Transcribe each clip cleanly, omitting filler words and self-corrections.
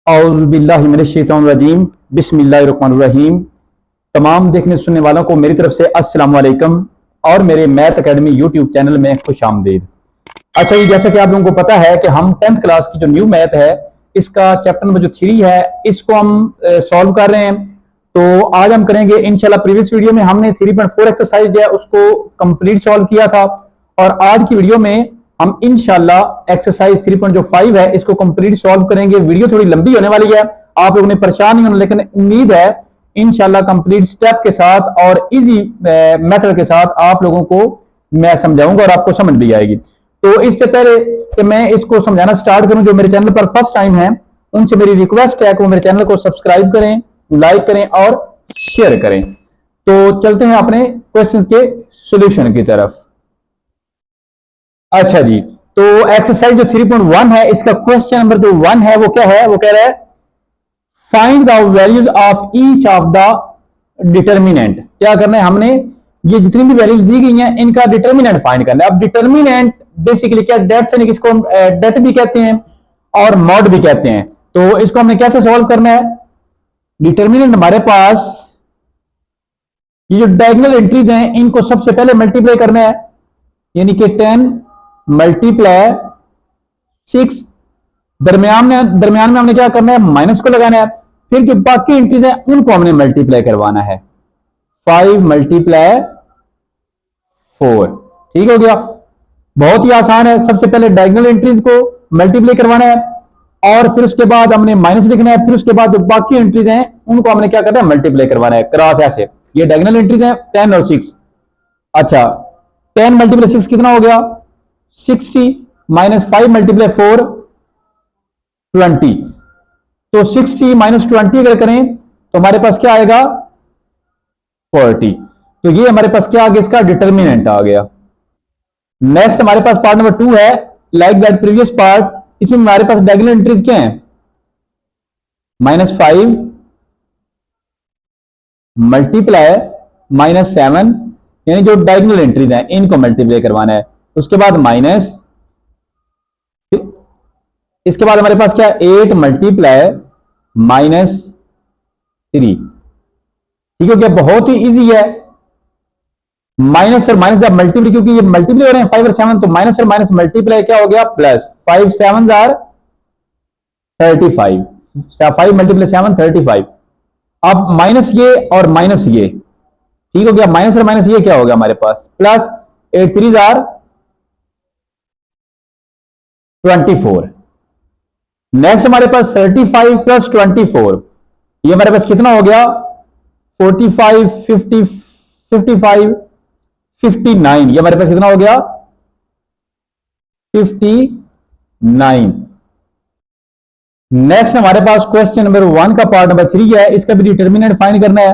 औज़ुबिल्लाहिमिनश्शैतानिर्रजीम बिस्मिल्लाहिर्रहमानिर्रहीम। तमाम देखने सुनने वालों को मेरी तरफ से अस्सलाम वालेकुम और मेरे मैथ एकेडमी यूट्यूब चैनल में खुश आमदीद। अच्छा जी, जैसा कि आप लोगों को पता है कि हम 10th क्लास की जो न्यू मैथ है इसका चैप्टर नंबर जो 3 है इसको हम सॉल्व कर रहे हैं। तो आज हम करेंगे इंशाल्लाह। प्रीवियस वीडियो में हमने 3.4 एक्सरसाइज है उसको कंप्लीट सॉल्व किया था और आज की वीडियो में हम इंशाल्लाह एक्सरसाइज 3.5 है इसको कंप्लीट सॉल्व करेंगे। वीडियो थोड़ी लंबी होने वाली है, आप लोगों ने परेशान नहीं होना, लेकिन उम्मीद है इंशाल्लाह कंप्लीट स्टेप के साथ और इजी मेथड के साथ आप लोगों को मैं समझाऊंगा और आपको समझ भी आएगी। तो इससे पहले कि मैं इसको समझाना स्टार्ट करूं, जो मेरे चैनल पर फर्स्ट टाइम है उनसे मेरी रिक्वेस्ट है कि वो मेरे चैनल को सब्सक्राइब करें, लाइक करें और शेयर करें। तो चलते हैं अपने क्वेश्चन के सॉल्यूशन की तरफ। अच्छा जी, तो एक्सरसाइज जो 3.1 है इसका क्वेश्चन नंबर जो 1 है वो क्या है, वो कह रहा है find the values of each of the determinant. क्या करना है, हमने ये जितनी भी वैल्यूज दी गई हैं इनका डिटर्मिनेंट फाइंड करना है। अब डिटर्मिनेंट बेसिकली क्या, डेट से इसको डेट भी कहते हैं और मॉड भी कहते हैं। तो इसको हमने कैसे सॉल्व करना है, डिटर्मिनेंट हमारे पास ये जो डायगोनल एंट्रीज हैं इनको सबसे पहले मल्टीप्लाई करना है, यानी कि 10 मल्टीप्लाई 6, दरमियान में हमने क्या करना है, माइनस को लगाना है। फिर जो बाकी एंट्रीज हैं उनको हमने मल्टीप्लाई करवाना है, 5 मल्टीप्लाई 4। ठीक हो गया, बहुत ही आसान है। सबसे पहले डायगोनल एंट्रीज को मल्टीप्लाई करवाना है और फिर उसके बाद हमने माइनस लिखना है। फिर उसके बाद जो बाकी एंट्रीज हैं उनको हमने क्या करना है, मल्टीप्लाई करवाना है क्रॉस ऐसे। ये डायगोनल एंट्रीज हैं 10 और 6। अच्छा, 10 मल्टीप्लाई 6 कितना हो गया, 60 माइनस 5 मल्टीप्लाई 4 20। तो 60 माइनस 20 अगर करें तो हमारे पास क्या आएगा, 40। तो ये हमारे पास क्या आ गया, इसका डिटर्मिनेंट आ गया। नेक्स्ट हमारे पास पार्ट नंबर 2 है, लाइक दैट प्रीवियस पार्ट। इसमें हमारे पास डायगोनल एंट्रीज क्या है, -5 मल्टीप्लाई -7, यानी जो डायगोनल एंट्रीज हैं इनको मल्टीप्लाई करवाना है। उसके बाद माइनस, इसके बाद हमारे पास क्या, 8 मल्टीप्लाई -3। ठीक है क्या, बहुत ही इजी है। माइनस और माइनस जब मल्टीप्लाई, क्योंकि ये मल्टीप्लाई हो रहे हैं 5 और 7, तो माइनस और माइनस मल्टीप्लाई क्या हो गया, प्लस 5 7 आर 35, 5 मल्टीप्लाई 7 35। अब माइनस ये और माइनस ये, ठीक हो गया, माइनस और माइनस ये क्या हो गया हमारे पास, प्लस 8 3 आर 24। नेक्स्ट हमारे पास 35 प्लस 24, ये हमारे पास कितना हो गया, 45 50 55 59। ये हमारे पास कितना हो गया, 59। नेक्स्ट हमारे पास क्वेश्चन नंबर 1 का पार्ट नंबर 3 है, इसका भी डिटर्मिनेंट फाइंड करना है।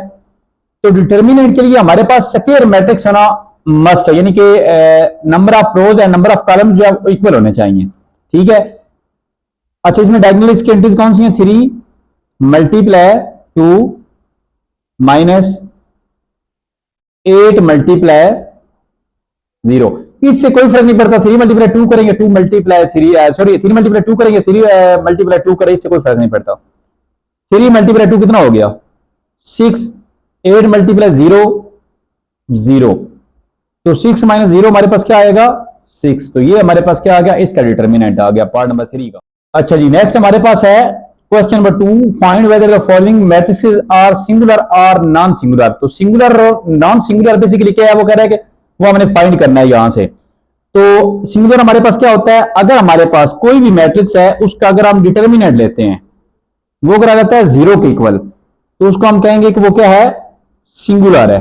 तो डिटर्मिनेंट के लिए हमारे पास स्क्वायर मैट्रिक्स होना मस्ट है, यानी कि number of rose and number of column जो है इक्वल होने चाहिए। ठीक है। अच्छा, इसमें डायगोनल इसकी एंट्रीज कौन सी हैं, 3 मल्टीप्लाई 2 माइनस 8 मल्टीप्लाई 0। इससे कोई फर्क नहीं पड़ता, 3 मल्टीप्लाई 2 करेंगे 2 मल्टीप्लाई 3, सॉरी 3 मल्टीप्लाई 2 करेंगे 3 मल्टीप्लाई 2 करें, इससे कोई फर्क नहीं पड़ता। 3 मल्टीप्लाई 2 कितना हो गया, 6। 8 मल्टीप्लाई 0 0, तो 6 माइनस 0 हमारे पास क्या आएगा, 6। तो ये हमारे पास क्या आ गया, इसका डिटर्मिनेंट आ गया पार्ट नंबर 3 का। अच्छा जी, नेक्स्ट हमारे पास है question number 2, find whether the following matrices are singular और नॉन सिंगुलर। तो सिंगुलर और नॉन सिंगुलर बेसिकली क्या है, वो कह रहा है कि वो हमने फाइंड करना है यहां से। तो सिंगुलर हमारे पास क्या होता है, अगर हमारे पास कोई भी मैट्रिक्स है उसका अगर हम डिटर्मिनेंट लेते हैं वो अगर आ जाता है 0 के इक्वल, तो उसको हम कहेंगे कि वो क्या है, सिंगुलर है।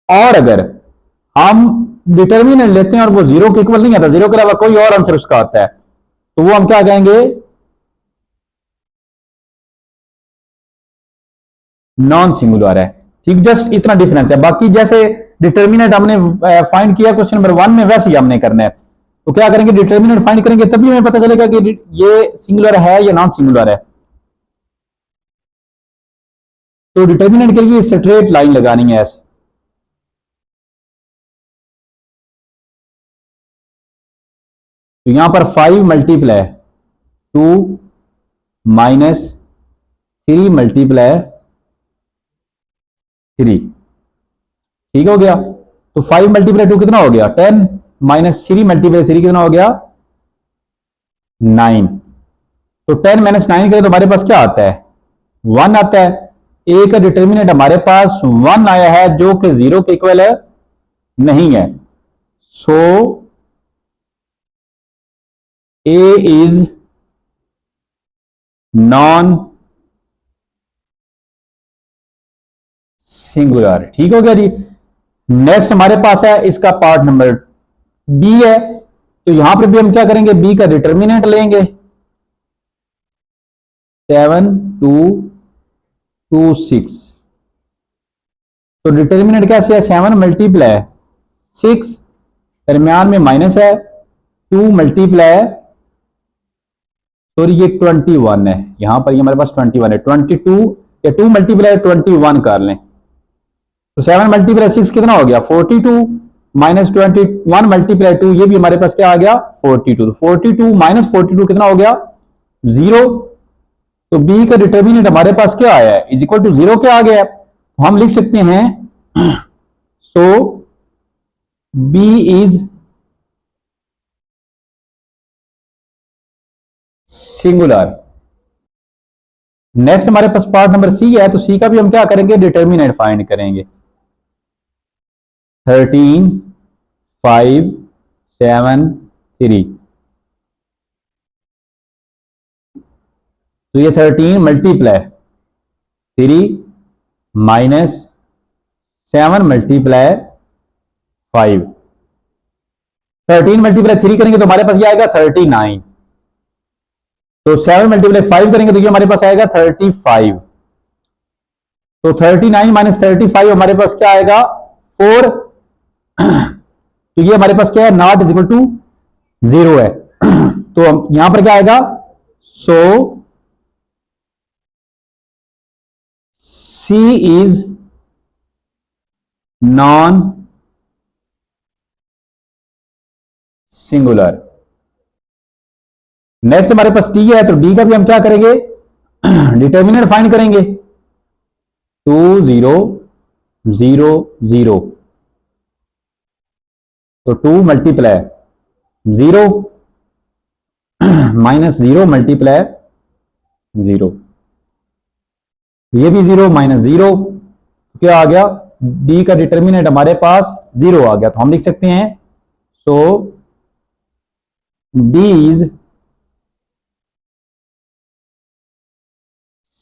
और अगर हम डिटर्मिनेंट लेते हैं और वो 0 के इक्वल नहीं आता, 0 के अलावा कोई और आंसर उसका आता है, तो वो हम क्या कहेंगे, नॉन सिंगुलर है। ठीक, जस्ट इतना डिफरेंस है। बाकी जैसे डिटर्मिनेंट हमने फाइंड किया क्वेश्चन नंबर 1 में, वैसे ही हमने करना है। तो क्या करेंगे, डिटर्मिनेंट फाइंड करेंगे तभी हमें पता चलेगा कि ये सिंगुलर है या नॉन सिंगुलर है। तो डिटर्मिनेंट के लिए स्ट्रेट लाइन लगानी है ऐसे। तो यहां पर 5 मल्टीप्लाई माइनस 3 मल्टीप्लाई 3, ठीक हो गया। तो 5 मल्टीप्लाई 2 कितना हो गया 10, माइनस 3 मल्टीप्लाई 3 कितना हो गया 9। तो 10 माइनस 9 करें तो हमारे पास क्या आता है 1 आता है। ए का डिटर्मिनेंट हमारे पास 1 आया है जो कि 0 के इक्वल है नहीं है। सो ए इज नॉन सिंगुलर, ठीक हो गया जी। नेक्स्ट हमारे पास है इसका पार्ट नंबर बी है। तो यहां पर भी हम क्या करेंगे बी का डिटर्मिनेंट लेंगे 7 2 2 6। तो डिटर्मिनेंट कैसे है 7 मल्टीप्लाई 6, दरमियान में माइनस है 2 मल्टीप्लाई, सॉरी ये 21 है, यहां पर ये हमारे पास 21 है, 22 या 2 मल्टीप्लाई 21 कर लें। तो 7 मल्टीप्लाई 6 कितना हो गया 42, माइनस 21 मल्टीप्लाई 2 ये भी हमारे पास क्या आ गया 42। तो 42 माइनस 42 कितना हो गया 0। तो बी का डिटर्मिनेंट हमारे पास क्या आया है इज इक्वल टू 0 क्या आ गया है। तो हम लिख सकते हैं सो बी इज सिंगुलर। नेक्स्ट हमारे पास पार्ट नंबर सी है। तो सी का भी हम क्या करेंगे डिटर्मिनेंट फाइंड करेंगे 13 5 7 3। तो ये 13 मल्टीप्लाई 3 माइनस 7 मल्टीप्लाई 5। 13 मल्टीप्लाई 3 करेंगे तो हमारे पास ये आएगा 39। तो 7 मल्टीप्लाई 5 करेंगे तो ये हमारे पास आएगा 35। तो 39 माइनस 35 हमारे पास क्या आएगा 4। तो ये हमारे पास क्या है नॉट इज इक्वल टू 0 है। तो यहां पर क्या आएगा सो सी इज नॉन सिंगुलर। नेक्स्ट हमारे पास डी है। तो डी का भी हम क्या करेंगे डिटर्मिनेंट फाइंड करेंगे 2 0 0 0। तो 2 मल्टीप्लाई 0 माइनस 0 मल्टीप्लाई 0, ये भी 0 माइनस 0, क्या आ गया डी का डिटर्मिनेंट हमारे पास 0 आ गया। तो हम लिख सकते हैं सो डी इज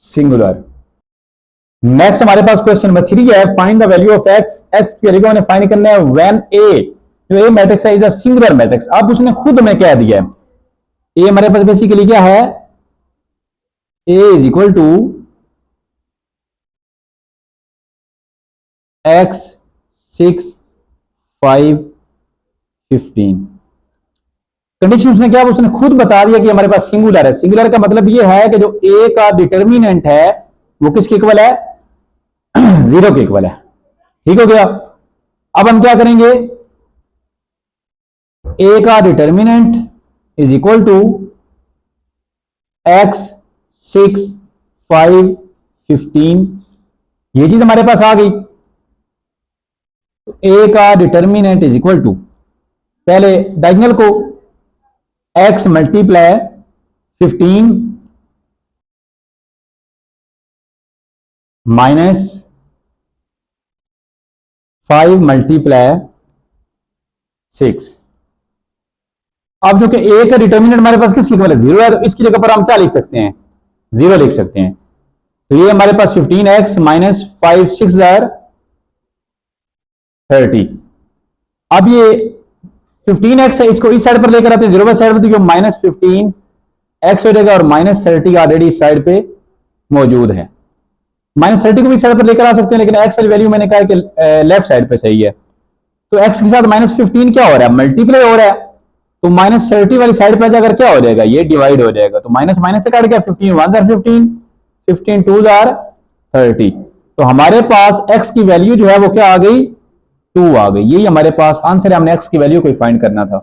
सिंगुलर। नेक्स्ट हमारे पास क्वेश्चन नंबर 3 है find the value of x. X की वैल्यू को हमें फाइंड करना है व्हेन ए, जो ए मैट्रिक्स है इज अ सिंगुलर मैट्रिक्स। अब उसने खुद हमें कह दिया है ए हमारे पास बेसिकली क्या है A is equal to x 6 5 15। Condition उसने क्या उसने खुद बता दिया कि हमारे पास सिंगुलर है। सिंगुलर का मतलब ये है कि जो ए का डिटर्मिनेंट है वो किसके इक्वल है 0 के इक्वल है, ठीक हो गया। अब हम क्या करेंगे ए का determinant is equal to x 6 5 15, ये चीज हमारे पास आ गई। तो ए का डिटर्मिनेंट इज इक्वल टू पहले डायगोनल को x मल्टीप्लाई 15 माइनस 5 मल्टीप्लाई 6। अब जो कि ए का डिटर्मिनेंट हमारे पास किसकी इक्वल है 0 है, तो इसकी जगह पर हम क्या लिख सकते हैं 0 लिख सकते हैं। तो ये हमारे पास 15x माइनस 5 6 30। अब ये 15x है, इसको इस साइड पर लेकर आते हैं 0 साइड पर, तो माइनस 15x हो जाएगा और माइनस 30 ऑलरेडी इस साइड पे मौजूद है। माइनस 30 को भी साइड पर लेकर आ सकते हैं, लेकिन x वाली वैल्यू मैंने कहा कि लेफ्ट साइड पे सही है। तो x के साथ माइनस 15 क्या हो रहा है मल्टीप्लाई हो रहा है, तो माइनस 30 वाली साइड पर जाकर क्या हो जाएगा ये डिवाइड हो जाएगा। तो माइनस माइनस से काट गया 15 1 15 15 2 30। तो हमारे पास x की वैल्यू जो है वो क्या आ गई 2 आ गई। यही हमारे पास आंसर है, हमने x की वैल्यू को फाइंड करना था।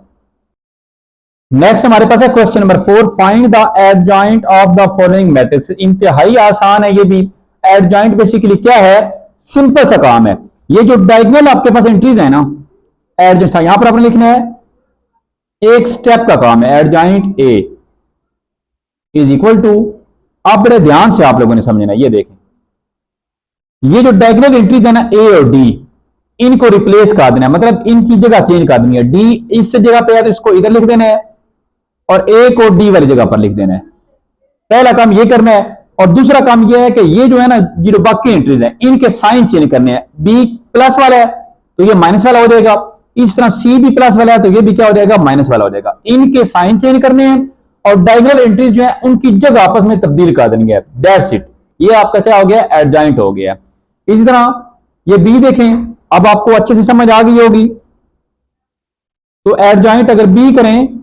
नेक्स्ट हमारे पास है question number 4, find the adjoint of the following matrix. इंतहाई आसान है ये भी। एडजॉइंट बेसिकली क्या है, सिंपल सा काम है। ये जो डायगोनल आपके पास एंट्रीज है ना, एडजॉइंट यहां पर आपने लिखना है, एक स्टेप का काम है। Adjoint A is equal to, आप बड़े ध्यान से आप लोगों ने समझना, ये देखें, ये जो डायगोनल एंट्रीज है ना ए और डी, इनको रिप्लेस कर देना है, मतलब इनकी जगह चेंज कर देनी है। डी इस जगह पे है तो इसको इधर लिख देना है, और ए को डी वाली जगह पर लिख देना है। पहला काम ये करना है। और दूसरा काम ये है कि ये जो है ना, ये जो बाकी एंट्रीज हैं, इनके साइन चेंज करने हैं। बी प्लस वाला है तो ये माइनस वाला हो जाएगा, इस तरह सी भी प्लस वाला है तो ये भी क्या हो जाएगा, माइनस वाला हो जाएगा। इनके साइन चेंज करने हैं और डायगोनल एंट्रीज जो है उनकी जगह आपस में तब्दील कर देनी है। दैट्स इट, ये आपका क्या हो गया, एडजॉइंट हो गया। इसी तरह ये बी देखें, अब आपको अच्छे से समझ आ गई होगी। तो एडजॉइंट अगर बी करें,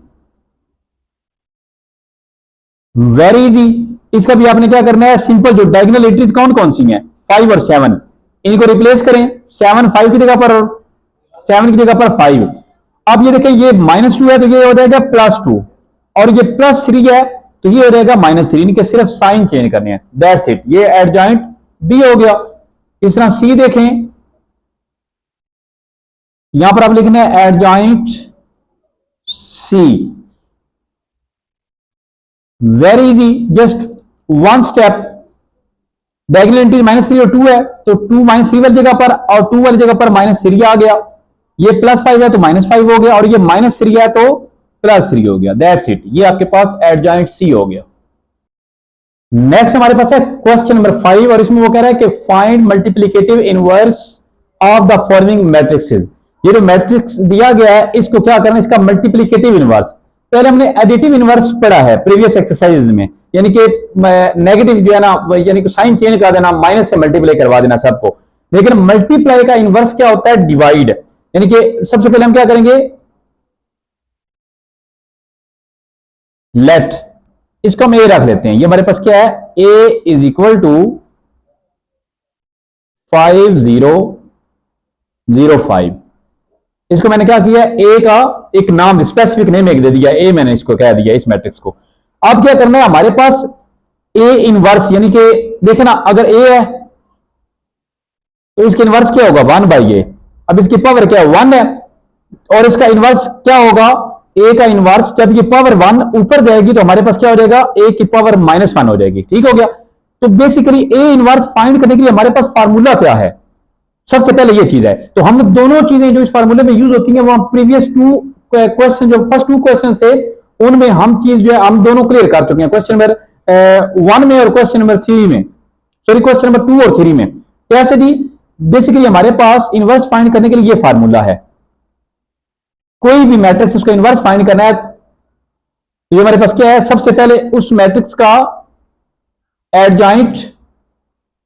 वेरी इजी, इसका भी आपने क्या करना है, सिंपल जो डायगोनल एंट्रीज कौन कौन सी हैं, 5 और 7, इनको रिप्लेस करें। 7 5 की जगह पर और 7 की जगह पर 5। अब ये देखें, ये -2 है तो ये हो जाएगा +2, और ये +3 है तो ये हो जाएगा -3। इनके सिर्फ साइन चेंज करने हैं। दैट्स इट, ये एडजॉइंट बी हो गया। इस तरह सी देखें, यहां पर आप लिखना है adjoint C. Very easy, just one step. Diagonal entry -3 और 2 है तो 2 -3 वाली जगह पर और 2 वाली जगह पर -3 आ गया। ये +5 है तो -5 हो गया, और ये -3 है तो +3 हो गया। दैट्स इट, ये आपके पास एडजॉइंट सी हो गया। नेक्स्ट हमारे पास है क्वेश्चन नंबर 5, और इसमें वो कह रहा है कि find multiplicative inverse of the following matrixes. ये जो मैट्रिक्स दिया गया है इसको क्या करना है, इसका मल्टीप्लिकेटिव इनवर्स। पहले हमने एडिटिव इनवर्स पढ़ा है प्रीवियस एक्सरसाइज में, यानी कि नेगेटिव जो है ना, यानी कि साइन चेंज कर देना, माइनस से मल्टीप्लाई करवा देना सबको। लेकिन मल्टीप्लाई का इनवर्स क्या होता है, डिवाइड। यानी कि सबसे पहले हम क्या करेंगे, लेट, इसको हम ए रख लेते हैं। ये हमारे पास क्या है, ए इज इक्वल टू 5005। इसको मैंने क्या किया, ए का एक नाम, स्पेसिफिक नेम एक दे दिया, ए मैंने इसको कह दिया इस मैट्रिक्स को। अब क्या करना है, हमारे पास ए इनवर्स, यानी कि देखे ना, अगर ए है तो इसका इनवर्स क्या होगा, 1/a। अब इसकी पावर क्या है, 1 है, और इसका इनवर्स क्या होगा, ए का इनवर्स, जब ये पावर 1 ऊपर जाएगी तो हमारे पास क्या हो जाएगा, ए की पावर -1 हो जाएगी। ठीक हो गया। तो बेसिकली ए इनवर्स फाइंड करने के लिए हमारे पास फार्मूला क्या है, सबसे पहले ये चीज है। तो हम दोनों चीजें जो इस फार्मूले में यूज होती हैं वो हम प्रीवियस 2 क्वेश्चन, जो फर्स्ट 2 क्वेश्चन थे उनमें हम चीज जो है हम दोनों क्लियर कर चुके हैं, क्वेश्चन नंबर 1 में और क्वेश्चन नंबर 3 में, सॉरी क्वेश्चन नंबर 2 और 3 में। तो ऐसे ही बेसिकली हमारे पास इनवर्स फाइंड करने के लिए ये फार्मूला है। कोई भी मैट्रिक्स उसका इनवर्स फाइंड करना है तो ये हमारे पास क्या है, सबसे पहले उस मैट्रिक्स का एडजॉइंट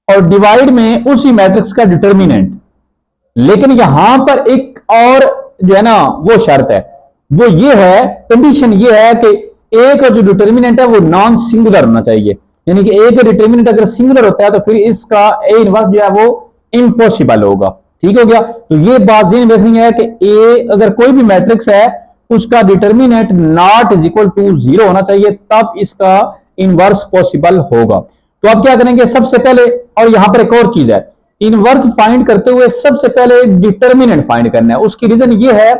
और डिवाइड में उसी मैट्रिक्स का डिटर्मिनेंट। लेकिन यहां पर एक और जो है ना वो शर्त है, वो ये है, कंडीशन ये है कि ए का जो डिटर्मिनेंट है वो नॉन सिंगुलर होना चाहिए। यानी कि ए का डिटर्मिनेंट अगर सिंगुलर होता है तो फिर इसका ए इनवर्स जो है वो इम्पॉसिबल होगा। ठीक हो गया। तो ये बात ध्यान रखनी है कि ए अगर कोई भी मैट्रिक्स है उसका determinant not is equal to 0 होना चाहिए, तब इसका इनवर्स पॉसिबल होगा। तो अब क्या करेंगे, सबसे पहले, और यहां पर एक और चीज है, इनवर्स फाइंड करते हुए सबसे पहले डिटर्मिनेंट फाइंड करना है। उसकी रीजन ये है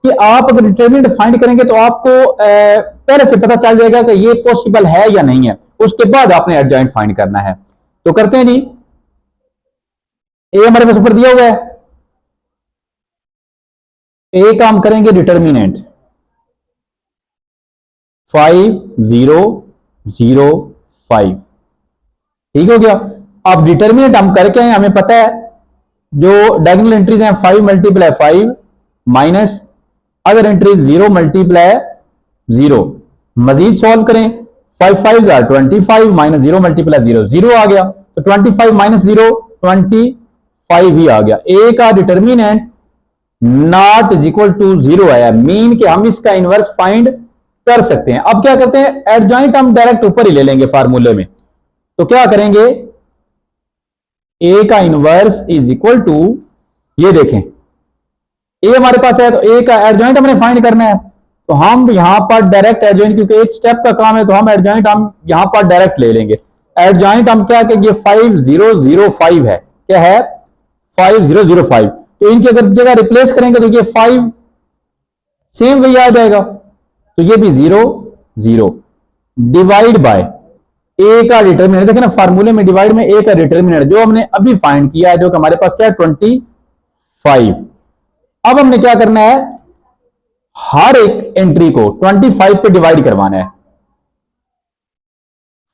कि आप अगर डिटर्मिनेंट फाइंड करेंगे तो आपको पहले से पता चल जाएगा कि ये पॉसिबल है या नहीं है, उसके बाद आपने एडजॉइंट फाइंड करना है। तो करते हैं जी, ए हमारे पास ऊपर दिया हुआ है, ए का हम करेंगे डिटर्मिनेंट 5005। ठीक हो गया। अब डिटर्मिनेंट हम करके आए, हमें पता है जो डायगोनल एंट्रीज हैं 5 × 5 माइनस अदर एंट्रीज 0 × 0। मजीद सॉल्व करें, 5 5 25 माइनस 0 × 0 0 आ गया, तो 25 माइनस 0 25 ही आ गया। ए का determinant not is equal to 0 आया, मीन कि हम इसका इनवर्स फाइंड कर सकते हैं। अब क्या करते हैं, एडजॉइंट हम डायरेक्ट ऊपर ही ले लेंगे फार्मूले में। तो क्या करेंगे, ए का इनवर्स इज इक्वल टू, ये देखें ए हमारे पास है तो ए का एडजॉइंट हमने फाइंड करना है, तो हम यहां पर डायरेक्ट एडजॉइंट, क्योंकि एक स्टेप का काम है तो हम एडजॉइंट हम यहां पर डायरेक्ट ले लेंगे। एडजॉइंट हम क्या कि ये 5005 है, क्या है 5005, तो इनकी अगर जगह रिप्लेस करेंगे तो ये 5 सेम वही आ जाएगा, तो ये भी 0 0 डिवाइड बाय ए का डिटर्मिनेंट, देखिए ना फार्मूले में डिवाइड में ए का डिटर्मिनेंट जो हमने अभी फाइंड किया है, जो कि हमारे पास क्या है 25। अब हमने क्या करना है, हर एक एंट्री को 25 पे डिवाइड करवाना है।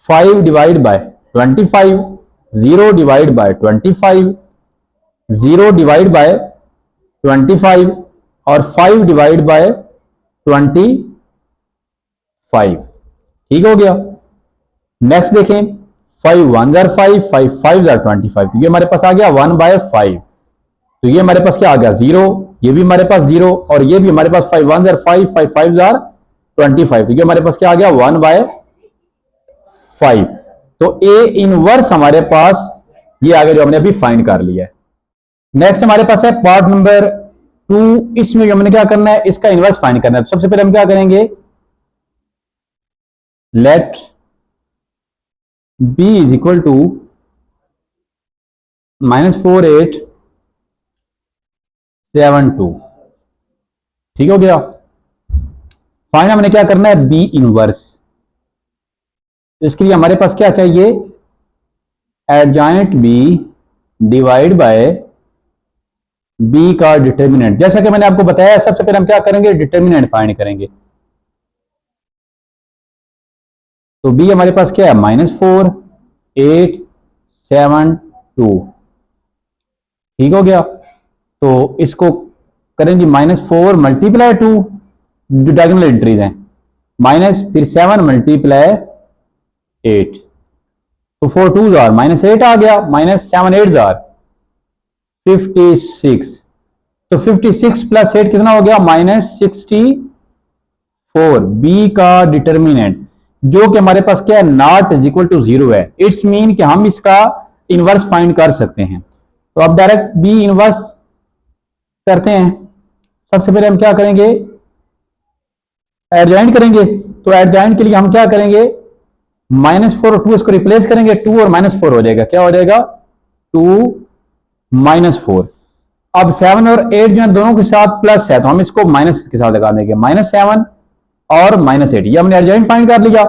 5 divide by 25, 0 divide by 25, 0 divide by 25 और 5 डिवाइड बाय 25। ठीक हो गया। नेक्स्ट देखें, 5 1 जार 5, 5 5 जार 25, तो ये हमारे पास आ गया 1/5। तो ये हमारे पास क्या आ गया 0, ये भी हमारे पास 0 और ये भी हमारे पास 5 1 जार 5, 5 5 जार 25, तो ये हमारे पास क्या आ गया 1/5। तो ए इनवर्स हमारे पास ये आ गया जो हमने अभी फाइंड कर लिया है। नेक्स्ट हमारे पास है पार्ट नंबर 2, इसमें हमने क्या करना है, इसका इनवर्स फाइंड करना है। तो सबसे पहले हम क्या करेंगे, let b is equal to -4872। ठीक हो गया। फाइंड हमने क्या करना है, b इनवर्स। तो इसके लिए हमारे पास क्या चाहिए, adjoint b divide by b का डिटर्मिनेंट। जैसा कि मैंने आपको बताया, सबसे पहले हम क्या करेंगे, डिटर्मिनेंट फाइंड करेंगे। तो b हमारे पास क्या है -4872। ठीक हो गया। तो इसको करेंगे -4 मल्टीप्लाई 2, जो डायगोनल एंट्रीज हैं, माइनस फिर 7 मल्टीप्लाई 8, तो 4 2 जार -8 आ गया, -7 8 जार 56। तो 56 प्लस 8 कितना हो गया, -64। बी का डिटर्मिनेंट जो कि हमारे पास क्या है, नॉट इज इक्वल टू 0 है। इट्स मीन कि हम इसका इनवर्स फाइंड कर सकते हैं। तो अब डायरेक्ट बी इनवर्स करते हैं। सबसे पहले हम क्या करेंगे, एडजॉइंट करेंगे। तो एडजॉइंट के लिए हम क्या करेंगे, -4 और 2 इसको रिप्लेस करेंगे, 2 और -4 हो जाएगा, क्या हो जाएगा 2 -4। अब 7 और 8 जो है दोनों के साथ प्लस है, तो हम इसको माइनस के साथ लगा देंगे, -7 और -8। ये हमने एडजॉइंट फाइंड कर लिया।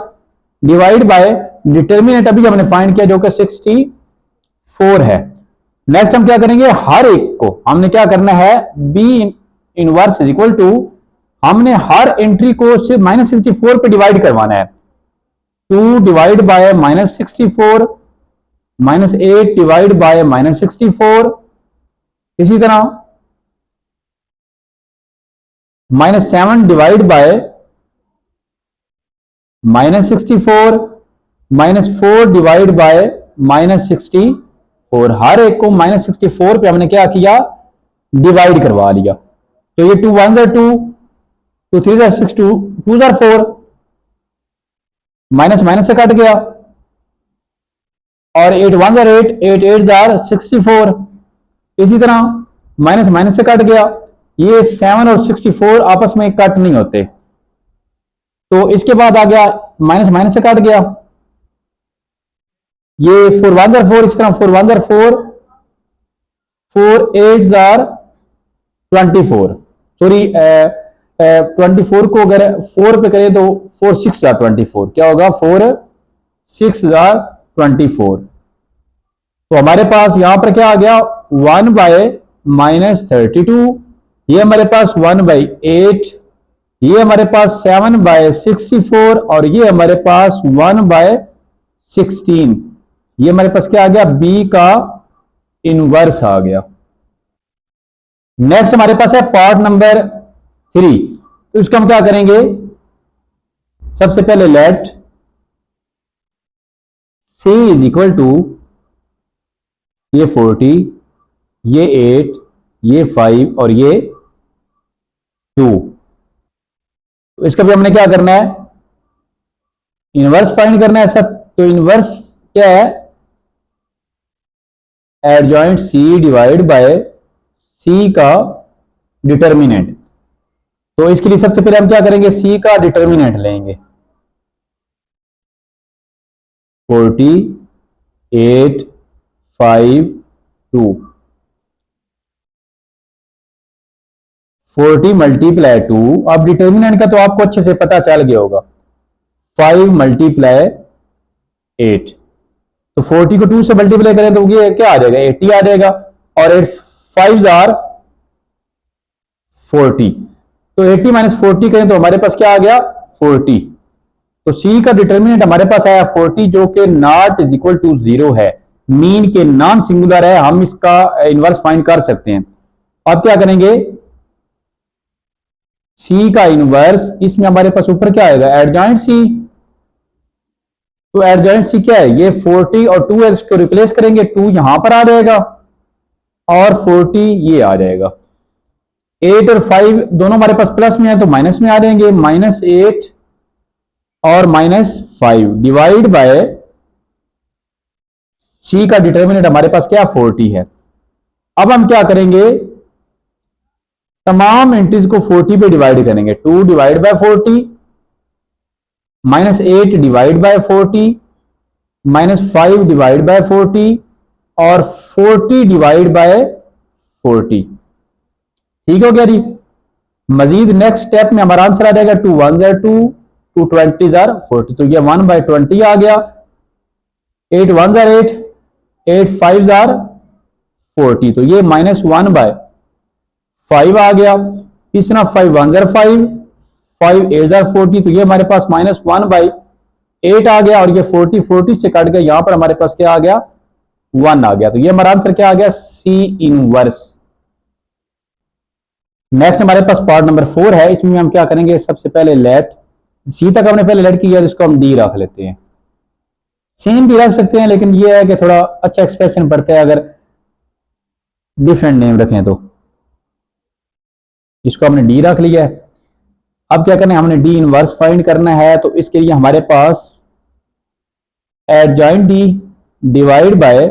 डिवाइड बाय डिटर्मिनेंट अभी हमने फाइंड किया जो कि 64 है। नेक्स्ट हम क्या करेंगे, हर एक को हमने क्या करना है, B inverse is equal to, हमने हर एंट्री को सिर्फ -64 पे डिवाइड करवाना है। 2 डिवाइड बाय -64, -8 डिवाइड बाय -64, इसी तरह -7 डिवाइड बाय -64, -4 डिवाइड बाय -64, हर एक को -64 पे हमने क्या किया, डिवाइड करवा लिया। तो ये 2 1 2, 2 3 6, 2 4, माइनस माइनस से कट गया, और 8 1 8, 8 8 64, इसी तरह माइनस माइनस से कट गया। ये 7 और 64 आपस में कट नहीं होते, तो इसके बाद आ गया माइनस माइनस से कट गया। ये 4 1 4, इस तरह 4 1 4, 4 8 24, सॉरी 24 को अगर 4 पे करें तो 4 6 24, क्या होगा 4 6 24। तो हमारे पास यहां पर क्या आ गया 1/-32, ये हमारे पास 1/8, ये हमारे पास 7/64 और ये हमारे पास 1/16। ये हमारे पास क्या आ गया, बी का इनवर्स आ गया। नेक्स्ट हमारे पास है पार्ट नंबर 3। तो इसका हम क्या करेंगे, सबसे पहले let C is equal to, ये 40, ये 8, ये 5 और ये 2। तो इसका भी हमने क्या करना है, इनवर्स फाइंड करना है सब। तो इनवर्स क्या है, एडजॉइंट सी डिवाइड बाय सी का डिटर्मिनेंट। तो इसके लिए सबसे पहले हम क्या करेंगे, सी का डिटर्मिनेंट लेंगे। 48, 5, 2, 40 मल्टीप्लाई 2। अब डिटर्मिनेंट का तो आपको अच्छे से पता चल गया होगा, 5 मल्टीप्लाई 8। तो 40 को 2 से मल्टीप्लाई करें तो ये क्या आ जाएगा, 80 आ जाएगा। और 8 5 आर 40, तो 80 माइनस 40 करें तो हमारे पास क्या आ गया, 40। तो सी का डिटर्मिनेंट हमारे पास आया 40, जो कि नॉट इज इक्वल टू 0 है, मीन के नॉन सिंगुलर है। हम इसका इनवर्स फाइंड कर सकते हैं। अब क्या करेंगे, सी का इनवर्स, इसमें हमारे पास ऊपर क्या आएगा, एडजॉइंट सी। तो एडजॉइंट सी क्या है, ये 40 और 2 एक्स को रिप्लेस करेंगे, 2 यहां पर आ जाएगा और 40 ये आ जाएगा। 8 और 5 दोनों हमारे पास प्लस में है तो माइनस में आ जाएंगे, -8 और -5 डिवाइड बाय सी का डिटर्मिनेंट हमारे पास क्या 40 है। अब हम क्या करेंगे, तमाम एंट्रीज को 40 पे डिवाइड करेंगे। 2 divide by 40, -8 divide by 40, -5 divide by 40 और 40 डिवाइड बाय 40। ठीक हो गया जी। मजीद नेक्स्ट स्टेप में हमारा आंसर आ जाएगा 2 1 2, 2 20 40। तो ये 1/20 आ गया। 8 1 8, 8 5 40। तो ये -1/5 आ गया। तीसरा 5 1 5, 5 8 40। तो ये हमारे पास -1/8 आ गया। और ये 40 40 से कट गया, यहां पर हमारे पास क्या आ गया, 1 आ गया। तो ये हमारा आंसर क्या आ गया, सी इनवर्स। नेक्स्ट हमारे पास पार्ट नंबर 4 है। इसमें हम क्या करेंगे, सबसे पहले लेट, सी तक हमने पहले लेट किया, जिसको हम डी रख लेते हैं। सेम भी रख सकते हैं, लेकिन ये है कि थोड़ा अच्छा एक्सप्रेशन पड़ता है अगर डिफरेंट नेम रखें तो। इसको हमने डी रख लिया है। अब क्या करना है, हमने डी इनवर्स फाइंड करना है। तो इसके लिए हमारे पास adjoint D divide by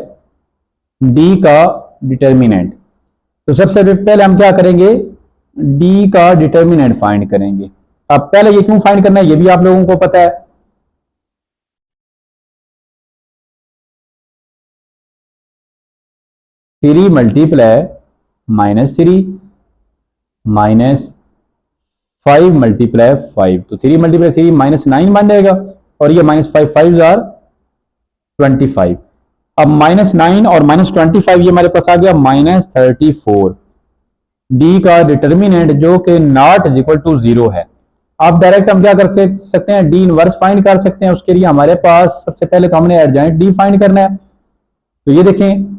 D का डिटर्मिनेंट। तो सबसे पहले हम क्या करेंगे, डी का डिटर्मिनेंट फाइंड करेंगे। अब पहले ये क्यों फाइंड करना है, ये भी आप लोगों को पता है। 3 मल्टीप्लाई -3 -5 मल्टीप्लाई 5। तो 3 मल्टीप्लाई 3 -9 बन जाएगा। और ये -5 5 25। अब -9 और -25 ये हमारे पास आ गया -34। डी का डिटर्मिनेंट जो कि नॉट इज इक्वल टू 0 है। अब डायरेक्ट हम क्या कर सकते हैं, डी इनवर्स फाइंड कर सकते हैं। उसके लिए हमारे पास सबसे पहले तो हमने एडजॉइंट डी फाइंड करना है। तो ये देखें,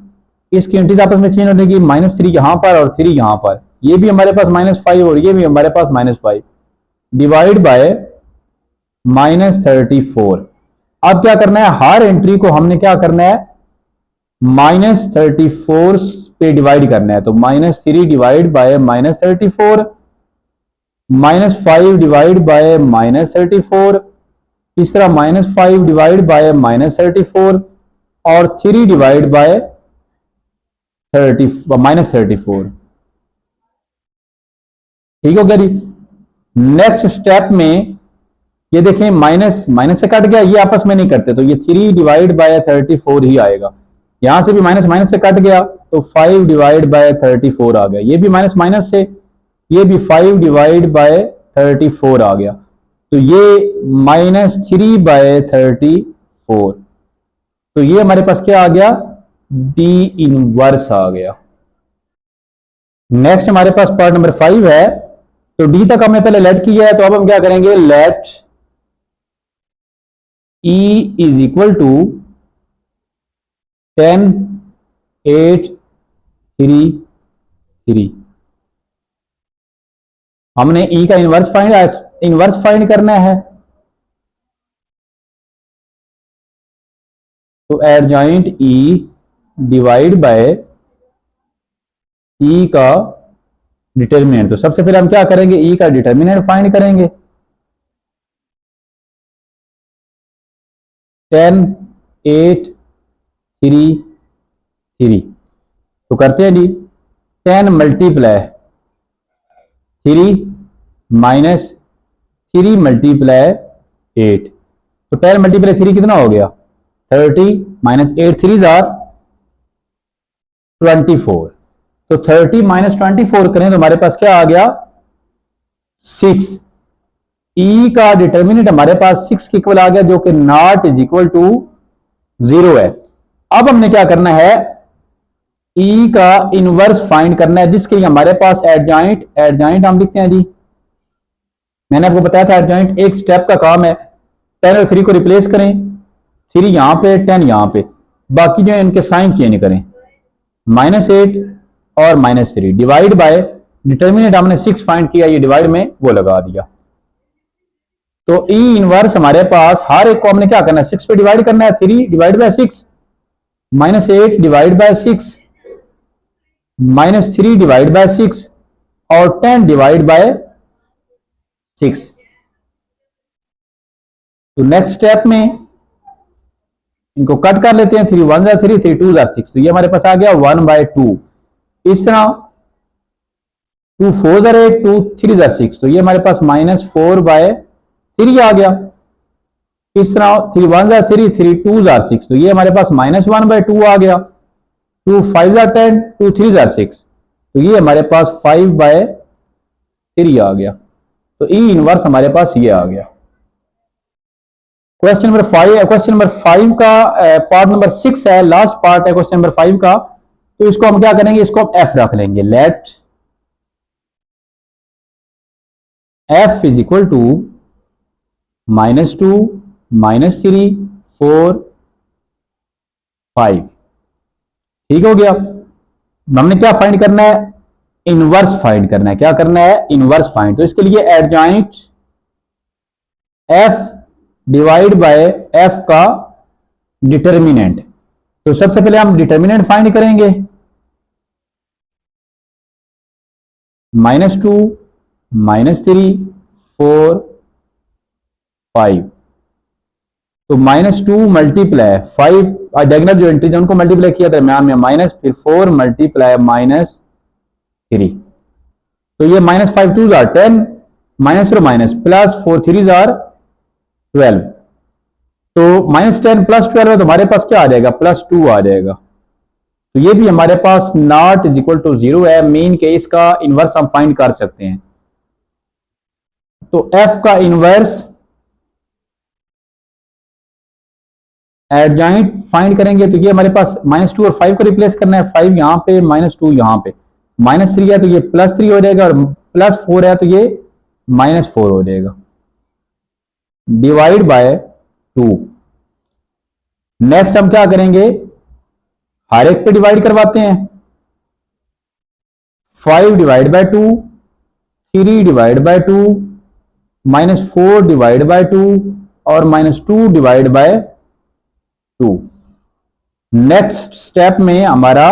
इसकी एंट्रीज आपस में चेंज होने की, -3 यहां पर और 3 यहां पर। ये भी हमारे पास -5 और ये भी हमारे पास -5 डिवाइड बाय -34। अब क्या करना है, हर एंट्री को हमने क्या करना है, -34 पे डिवाइड करना है। तो -3 डिवाइड बाय -34, -5 डिवाइड बाय -34, तीसरा -5 डिवाइड बाय -34 और 3 डिवाइड बाय -34। ठीक हो गया जी। नेक्स्ट स्टेप में ये देखें, माइनस माइनस से कट गया, ये आपस में नहीं कटते, तो ये 3 डिवाइड बाय 34 ही आएगा। यहां से भी माइनस माइनस से कट गया तो 5 डिवाइड बाय 34 आ गया। ये भी माइनस माइनस से, ये भी 5 डिवाइड बाय 34 आ गया। तो ये -3/34। तो ये हमारे पास क्या आ गया, डी इनवर्स आ गया। नेक्स्ट हमारे पास पार्ट नंबर 5 है। तो डी तक हमने पहले लेट किया है, तो अब हम क्या करेंगे, let E is equal to 10 8 3 3। हमने ई का इनवर्स फाइंड करना है। तो एडजॉइंट ई डिवाइड बाय ई का डिटर्मिनेंट। तो सबसे पहले हम क्या करेंगे, ई का डिटर्मिनेंट फाइंड करेंगे। 10 8 3 3। तो करते हैं जी, 10 मल्टीप्लाई 3 माइनस 3 मल्टीप्लाई 8, तो 10 मल्टीप्लाई 3 कितना हो गया 30, माइनस 8 3 जार 24, तो 30 माइनस 24 करें तो हमारे पास क्या आ गया 6। ई का डिटर्मिनेंट हमारे पास 6 के इक्वल आ गया, जो कि नॉट इज इक्वल टू 0 है। अब हमने क्या करना है, ई का इनवर्स फाइंड करना है, जिसके लिए हमारे पास एडजॉइंट हम लिखते हैं जी। मैंने आपको बताया था एडजॉइंट एक स्टेप का काम है। 10 और 3 को रिप्लेस करें, 3 यहां पे 10 यहां पे, बाकी जो है इनके साइन चेंज करें, -8 और -3 डिवाइड बाय डिटर्मिनेंट हमने 6 फाइंड किया, ये डिवाइड में वो लगा दिया। तो ई इनवर्स हमारे पास हर एक को हमने क्या करना है 6 पे डिवाइड करना है, 3 divide by 6, -8 divide by 6, -3 divide by 6 और 10 डिवाइड बाय 6। तो नेक्स्ट स्टेप में इनको कट कर लेते हैं, 3 1 जार 3, 3 2 जार 6, तो ये हमारे पास आ गया 1/2। इस तरह 2 4 जार 8, 2 3 जार 6, तो ये हमारे पास -4/3 आ गया। इस तरह 3 1 जार 3, 3 2 जार 6, तो ये हमारे पास -1/2 आ गया। 2 5 जार 10, 2 3 जार 6, तो ये हमारे पास 5/3 आ गया। तो ई इनवर्स हमारे पास ये आ गया। क्वेश्चन नंबर 5 का पार्ट नंबर 6 है, लास्ट पार्ट है क्वेश्चन नंबर 5 का। तो इसको हम क्या करेंगे, इसको हम एफ रख लेंगे। Let F is equal to -2 -3 4 5। ठीक हो गया। हमने क्या फाइंड करना है, इनवर्स फाइंड करना है। क्या करना है, इनवर्स फाइंड। तो इसके लिए adjoint F divide by F का डिटर्मिनेंट। तो सबसे पहले हम डिटर्मिनेंट फाइंड करेंगे, -2 -3 4 5। तो -2 मल्टीप्लाई 5, डायगोनल जो एंट्रीज है उनको मल्टीप्लाई किया दरम्यान में माइनस, फिर 4 मल्टीप्लाई -3, तो ये -5 2 जार 10, माइनस और माइनस प्लस 4 3 जार 12, तो -10 + 12 है, तो हमारे पास क्या आ जाएगा +2 आ जाएगा। तो ये भी हमारे पास नॉट इज इक्वल टू 0 है, मीन के इसका इनवर्स हम फाइंड कर सकते हैं। तो एफ का इनवर्स एडजॉइंट फाइंड करेंगे, तो ये हमारे पास -2 और 5 को रिप्लेस करना है, 5 यहां पे -2 यहां पे, -3 है तो ये +3 हो जाएगा, और +4 है तो ये -4 हो जाएगा, डिवाइड बाय 2। नेक्स्ट हम क्या करेंगे, हर एक पे डिवाइड करवाते हैं। 5 divide by 2, 3 divide by 2, -4 divide by 2 और -2 डिवाइड बाय 2। नेक्स्ट स्टेप में हमारा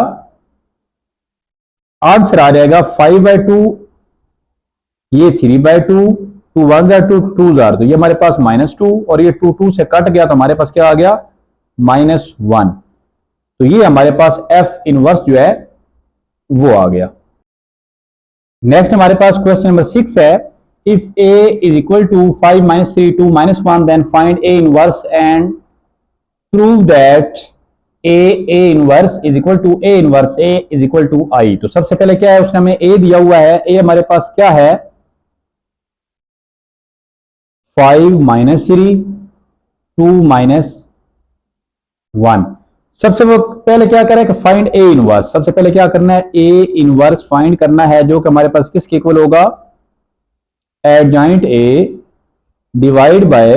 आंसर आ जाएगा 5/2, ये 3/2, 2 1 जार 2 2 जार, तो ये हमारे पास -2 और ये 2 2 से कट गया, तो हमारे पास क्या आ गया -1। तो ये हमारे पास एफ इनवर्स जो है वो आ गया। नेक्स्ट हमारे पास क्वेश्चन नंबर 6 है, if A is equal to 5 -3 2 -1 then find A inverse and prove that A inverse is equal to A inverse A is equal to I. तो सबसे पहले क्या है, उसने हमें ए दिया हुआ है, ए हमारे पास क्या है 5 -3 2 -1। सबसे वो पहले क्या करें कि फाइंड ए इनवर्स। सबसे पहले क्या करना है, ए इनवर्स फाइंड करना है, जो कि हमारे पास किसके इक्वल होगा, adjoint A divide by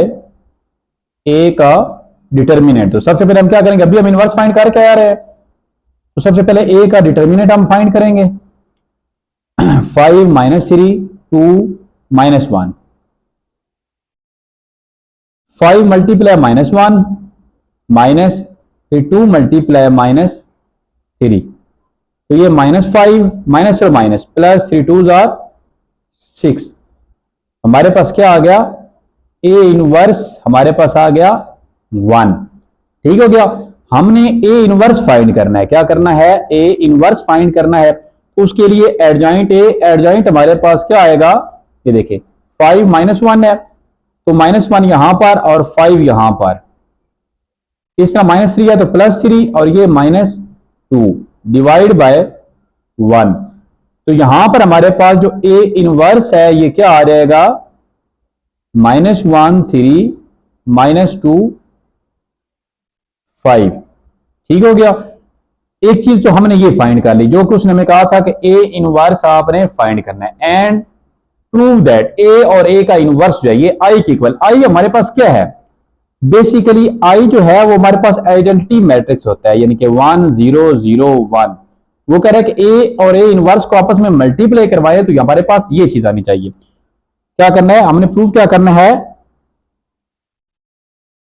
A का डिटर्मिनेंट। तो सबसे पहले हम क्या करेंगे, अभी हम इनवर्स फाइंड करके आ रहे हैं, तो सबसे पहले ए का डिटर्मिनेंट हम फाइंड करेंगे। 5 -3 2 -1, 5 मल्टीप्लाई -1 माइनस, फिर 2 मल्टीप्लाई -3, तो ये -5 माइनस और माइनस प्लस 3 2 जार 6, हमारे पास क्या आ गया, ए इनवर्स हमारे पास आ गया 1। ठीक हो गया। हमने ए इनवर्स फाइंड करना है। क्या करना है, ए इनवर्स फाइंड करना है। उसके लिए एडजॉइंट ए, एडजॉइंट हमारे पास क्या आएगा, ये देखिए 5 -1 है, तो -1 यहां पर और 5 यहां पर, इस तरह -3 है तो +3 और ये -2 डिवाइड बाय 1। तो यहां पर हमारे पास जो ए इनवर्स है ये क्या आ जाएगा, -1 3 -2 5। ठीक हो गया। एक चीज तो हमने ये फाइंड कर ली, जो कि उसने हमें कहा था कि ए इनवर्स आपने फाइंड करना है एंड प्रूव दैट ए और ए का इनवर्स जो है ये आई के इक्वल। आई हमारे पास क्या है, बेसिकली आई जो है वो हमारे पास आइडेंटिटी मैट्रिक्स होता है, यानी कि 1 0 0 1। वो कह रहा है कि ए और ए इनवर्स को आपस में मल्टीप्लाई करवाए, तो हमारे पास ये चीज आनी चाहिए। क्या करना है, हमने प्रूव क्या करना है,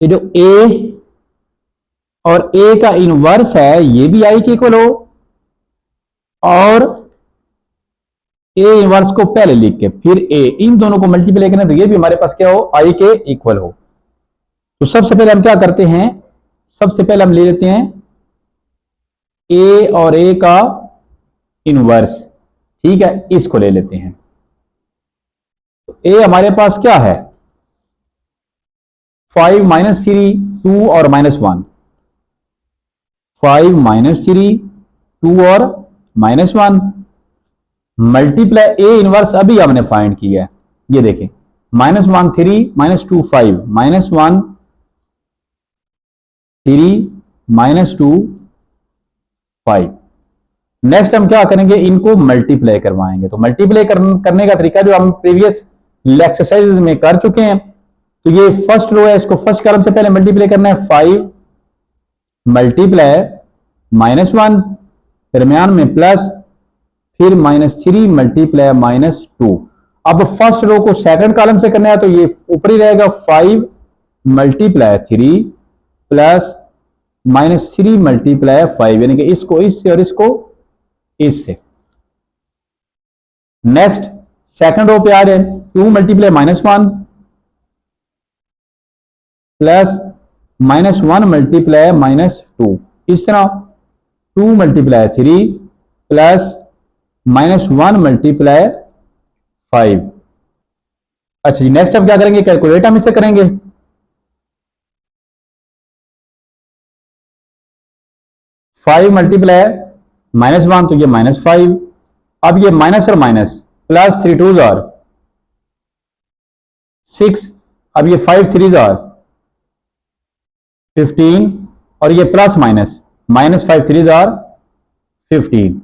ये जो ए और ए का इनवर्स है ये भी आई के इक्वल हो, और ए इनवर्स को पहले लिख के फिर ए, इन दोनों को मल्टीप्लाई करना, तो ये भी हमारे पास क्या हो, आई के इक्वल हो। तो सबसे पहले हम क्या करते हैं, सबसे पहले हम ले लेते हैं ए और ए का इनवर्स। ठीक है, इसको ले लेते हैं। तो ए हमारे पास क्या है, 5 -3 2 और -1, 5 -3 2 और -1 मल्टीप्लाई ए इनवर्स अभी हमने फाइंड किया है। ये देखें -1 3 -2 5 -1 3 -2 5। नेक्स्ट हम क्या करेंगे, इनको मल्टीप्लाई करवाएंगे। तो मल्टीप्लाई करने का तरीका जो हम प्रीवियस एक्सरसाइज में कर चुके हैं। तो ये फर्स्ट रो है, इसको फर्स्ट कॉलम से पहले मल्टीप्लाई करना है, 5 मल्टीप्लाई -1 दरमियान में प्लस, फिर -3 मल्टीप्लाई -2। अब फर्स्ट रो को सेकंड कॉलम से करना है, तो ये ऊपर ही रहेगा 5 मल्टीप्लाई 3 प्लस -3 मल्टीप्लाई 5, यानी कि इसको इससे और इसको इससे। नेक्स्ट सेकंड रो पे आ जाए, 2 मल्टीप्लाई -1 प्लस -1 मल्टीप्लाई -2। इस तरह 2 मल्टीप्लाई 3 प्लस -1 मल्टीप्लाई 5। अच्छा जी, नेक्स्ट हम क्या करेंगे, कैलकुलेट हम इससे करेंगे। 5 मल्टीप्लाई -1 तो ये -5, अब ये माइनस और माइनस प्लस 3 2 और 6, अब ये 5 3 और 15 और ये प्लस माइनस -5 3 और 15।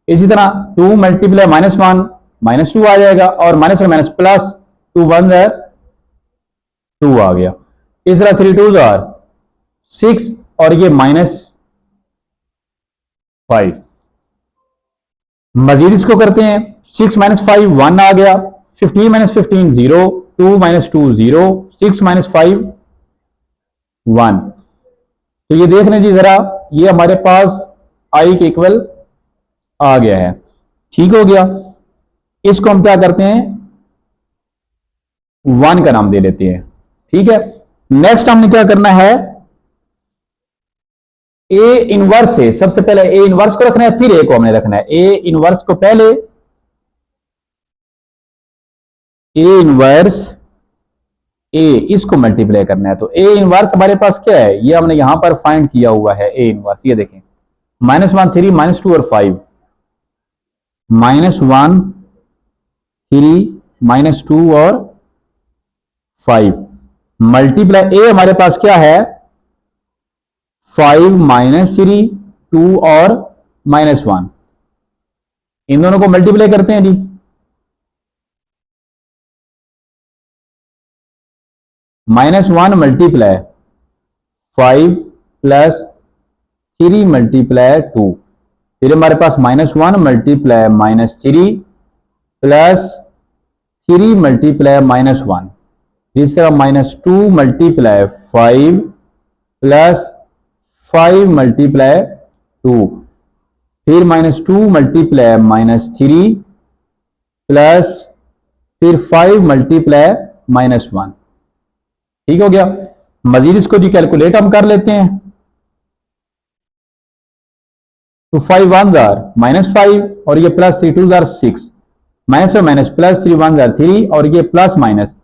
इसी तरह 2 मल्टीप्लाई -1 -2 आ जाएगा, और माइनस और माइनस प्लस 2 1 है 2 आ गया। इस तरह 3 2 और 6 और ये -5। मजीद इसको करते हैं, 6 -5 1 आ गया, 15 -15 0, 2 -2 0, 6 -5 1। तो ये देख लें जी जरा, ये हमारे पास आई के इक्वल आ गया है। ठीक हो गया। इसको हम क्या करते हैं, 1 का नाम दे लेते हैं। ठीक है, नेक्स्ट हमने क्या करना है, ए इनवर्स से सबसे पहले ए इनवर्स को रखना है, फिर ए को हमने रखना है। ए इनवर्स को पहले, ए इनवर्स ए इसको मल्टीप्लाई करना है। तो ए इनवर्स हमारे पास क्या है, ये हमने यहां पर फाइंड किया हुआ है। ए इनवर्स ये देखें, -1 3 -2 और 5, -1 3 -2 और 5 मल्टीप्लाई ए हमारे पास क्या है, 5 -3 2 और -1। इन दोनों को मल्टीप्लाई करते हैं जी, -1 मल्टीप्लाई 5 प्लस 3 मल्टीप्लाई 2, फिर हमारे पास -1 मल्टीप्लाई -3 प्लस 3 मल्टीप्लाई -1। इस तरह -2 मल्टीप्लाई 5 प्लस 5 मल्टीप्लाई 2, फिर -2 मल्टीप्लाई -3 प्लस फिर 5 मल्टीप्लाई -1। ठीक हो गया। मजीद इसको जी कैलकुलेट हम कर लेते हैं। तो 5 1 जार -5 और ये प्लस 3 2 जार 6, माइनस और माइनस प्लस 3 1 जार 3 और ये प्लस माइनस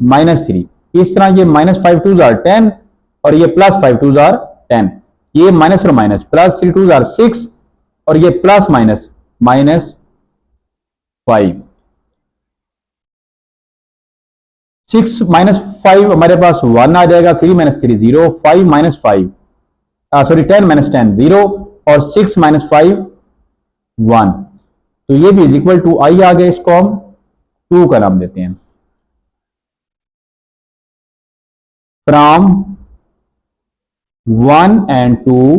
माइनस 3। इस तरह ये माइनस 5 2 जार 10 और ये प्लस 5 2 जार 10। ये माइनस और माइनस प्लस 3 2 जार 6 और ये प्लस माइनस माइनस 5। 6 माइनस 5 हमारे पास 1 आ जाएगा, 3 माइनस 3 0, 5 माइनस 5 सॉरी 10 माइनस 10 0 और 6 माइनस 5 1। तो ये भी इज इक्वल टू आई आ गया, इसको हम 2 का नाम देते हैं। From 1 and 2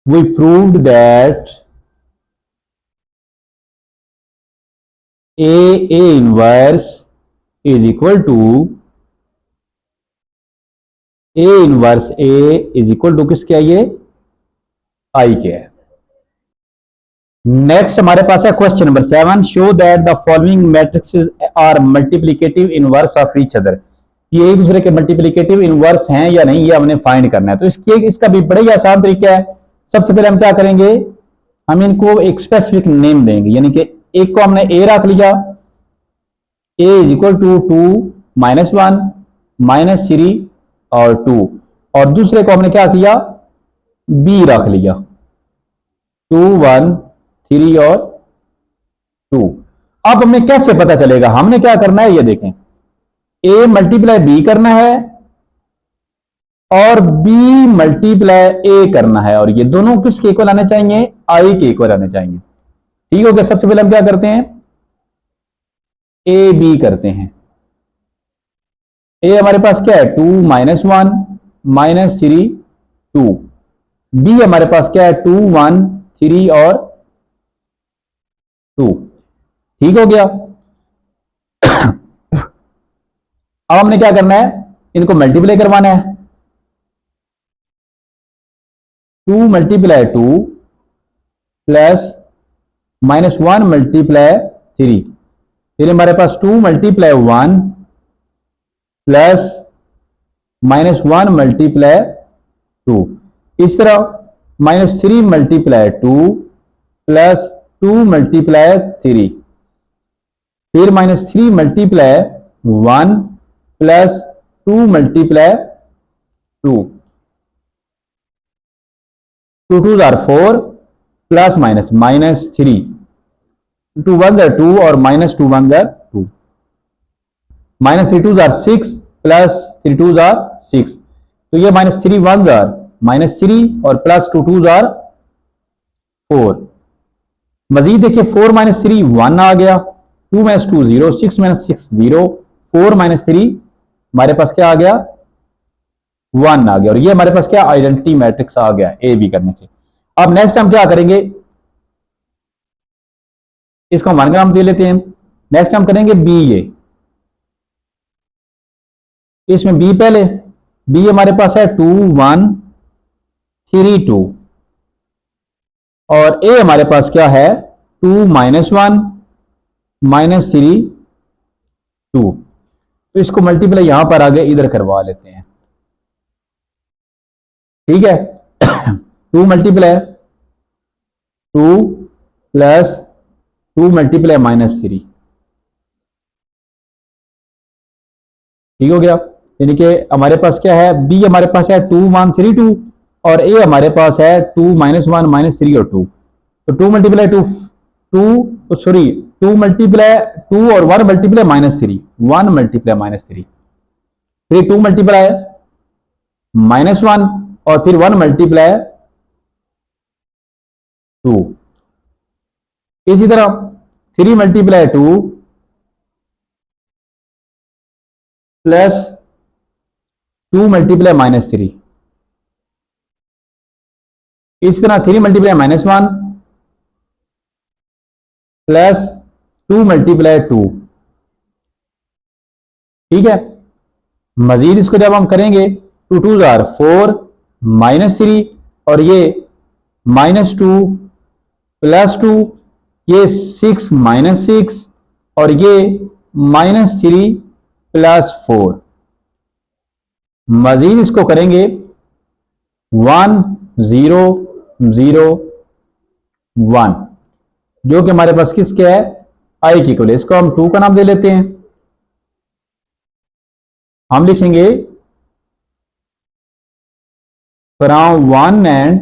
we proved that A inverse is equal to A inverse A is equal to किसके है, ये I के है। नेक्स्ट हमारे पास है question number 7, show that the following matrices are multiplicative inverse of each other. ये एक दूसरे के मल्टीप्लिकेटिव इनवर्स हैं या नहीं, ये हमने फाइंड करना है। तो इसका भी बड़ा ही आसान तरीका है। सबसे पहले हम क्या करेंगे, हम इनको एक स्पेसिफिक नेम देंगे, यानी कि एक को हमने ए रख लिया, A is equal to 2 minus 1 minus 3 और 2, और दूसरे को हमने क्या किया, बी रख लिया, 2 1 3 और 2। अब हमें कैसे पता चलेगा, हमने क्या करना है, ये देखें, ए मल्टीप्लाई बी करना है और बी मल्टीप्लाई ए करना है, और ये दोनों किसके इक्वल आने चाहिए, आई के इक्वल आने चाहिए। ठीक हो गया। सबसे पहले हम क्या करते हैं, ए बी करते हैं। ए हमारे पास क्या है, 2 माइनस 1 माइनस 3 2। बी हमारे पास क्या है, 2 1 3 और 2। ठीक हो गया। अब हमने क्या करना है, इनको मल्टीप्लाई करवाना है। 2 मल्टीप्लाई 2 प्लस माइनस 1 मल्टीप्लाई 3, फिर हमारे पास 2 मल्टीप्लाई 1 प्लस माइनस 1 मल्टीप्लाई 2। इस तरह माइनस 3 मल्टीप्लाई 2 प्लस 2 मल्टीप्लाई 3, फिर माइनस 3 मल्टीप्लाई 1 प्लस 2 मल्टीप्लाई 2, 2 2 आर 4 प्लस माइनस माइनस 3, 2 1 आर 2 और माइनस 2 1 आर 2, माइनस 3 2 आर 6 प्लस 3 2 आर 6। तो ये माइनस 3 1 आर माइनस 3 और प्लस 2 2 आर 4। मजीद देखिए 4 माइनस 3 1 आ गया, 2 माइनस 2 0, 6 माइनस 6 0, 4 माइनस 3 हमारे पास क्या आ गया, 1 आ गया, और ये हमारे पास क्या आइडेंटिटी मैट्रिक्स आ गया ए बी करने से। अब नेक्स्ट हम क्या करेंगे, इसको हम 1 का नाम दे लेते हैं। नेक्स्ट हम करेंगे बी ए, इसमें बी पहले, बी हमारे पास है 2 1 3 2, और ए हमारे पास क्या है 2 माइनस 1 माइनस 3 2। तो इसको मल्टीप्लाई यहां पर आगे इधर करवा लेते हैं। ठीक है। 2 मल्टीप्लाई 2 प्लस 2 मल्टीप्लाई माइनस 3। ठीक हो गया। यानी कि हमारे पास क्या है, बी हमारे पास है 2 1 3 2 और ए हमारे पास है 2 माइनस 1 माइनस 3 और 2। तो 2 मल्टीप्लाई 2 सॉरी 2 मल्टीप्लाई 2 और 1 मल्टीप्लाई माइनस 3, 1 मल्टीप्लाई माइनस 3, फिर 2 मल्टीप्लाई माइनस 1 और फिर 1 मल्टीप्लाई 2। इसी तरह 3 मल्टीप्लाई 2 प्लस 2 मल्टीप्लाई माइनस 3। इसी तरह 3 मल्टीप्लाई माइनस 1 प्लस 2 मल्टीप्लाई 2। ठीक है। मजीद इसको जब हम करेंगे 2 2 आर 4 माइनस 3 और ये माइनस 2 प्लस 2, ये 6 माइनस 6 और ये माइनस 3 प्लस 4। मजीद इसको करेंगे 1 0 0 1, जो कि हमारे पास किसके है, आई की इक्वल है। इसको हम 2 का नाम दे लेते हैं। हम लिखेंगे from 1 and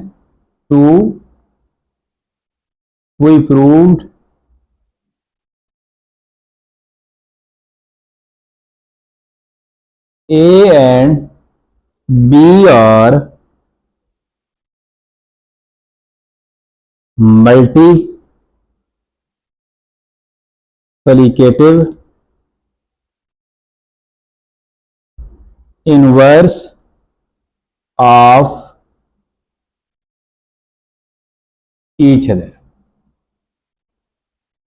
2 we proved A and B are multiplicative inverse of each other।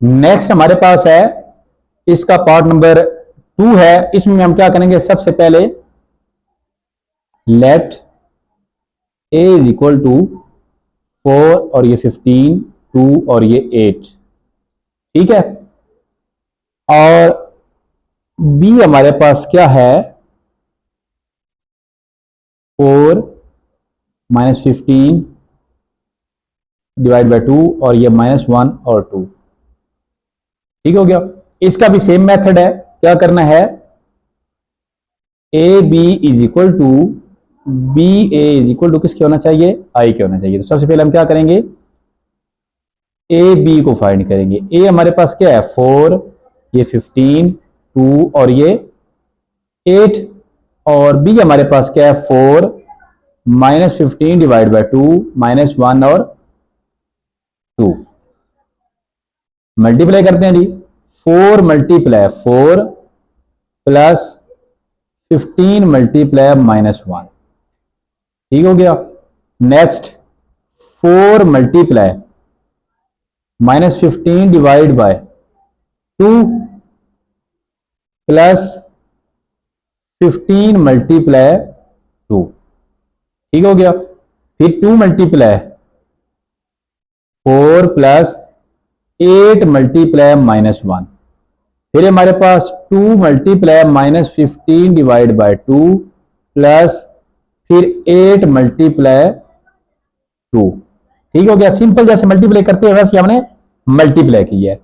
Next हमारे पास है, इसका पार्ट नंबर 2 है। इसमें हम क्या करेंगे, सबसे पहले let A is equal to 4 और ये 15, 2 और ये 8, ठीक है। और बी हमारे पास क्या है, 4 माइनस 15 डिवाइड बाय 2 और ये -1 और 2, ठीक हो गया। इसका भी सेम मेथड है। क्या करना है, A B is equal to B A is equal to किसके होना चाहिए, आई के होना चाहिए। तो सबसे पहले हम क्या करेंगे, ए बी को फाइंड करेंगे। ए हमारे पास क्या है, 4, ये 15, 2 और ये 8, और बी हमारे पास क्या है, 4 माइनस 15 डिवाइड बाय 2 -1 और 2। मल्टीप्लाई करते हैं जी, 4 मल्टीप्लाई 4 प्लस 15 मल्टीप्लाई -1, ठीक हो गया। Next 4 multiply -15 divide by 2 plus 15 multiply 2, ठीक हो गया। फिर 2 मल्टीप्लाई 4 प्लस 8 मल्टीप्लाई -1, फिर हमारे पास 2 मल्टीप्लाई -15 डिवाइड बाय 2 प्लस फिर 8 मल्टीप्लाई 2, ठीक हो गया। सिंपल जैसे मल्टीप्लाई करते हैं वैसे हमने मल्टीप्लाई किया है।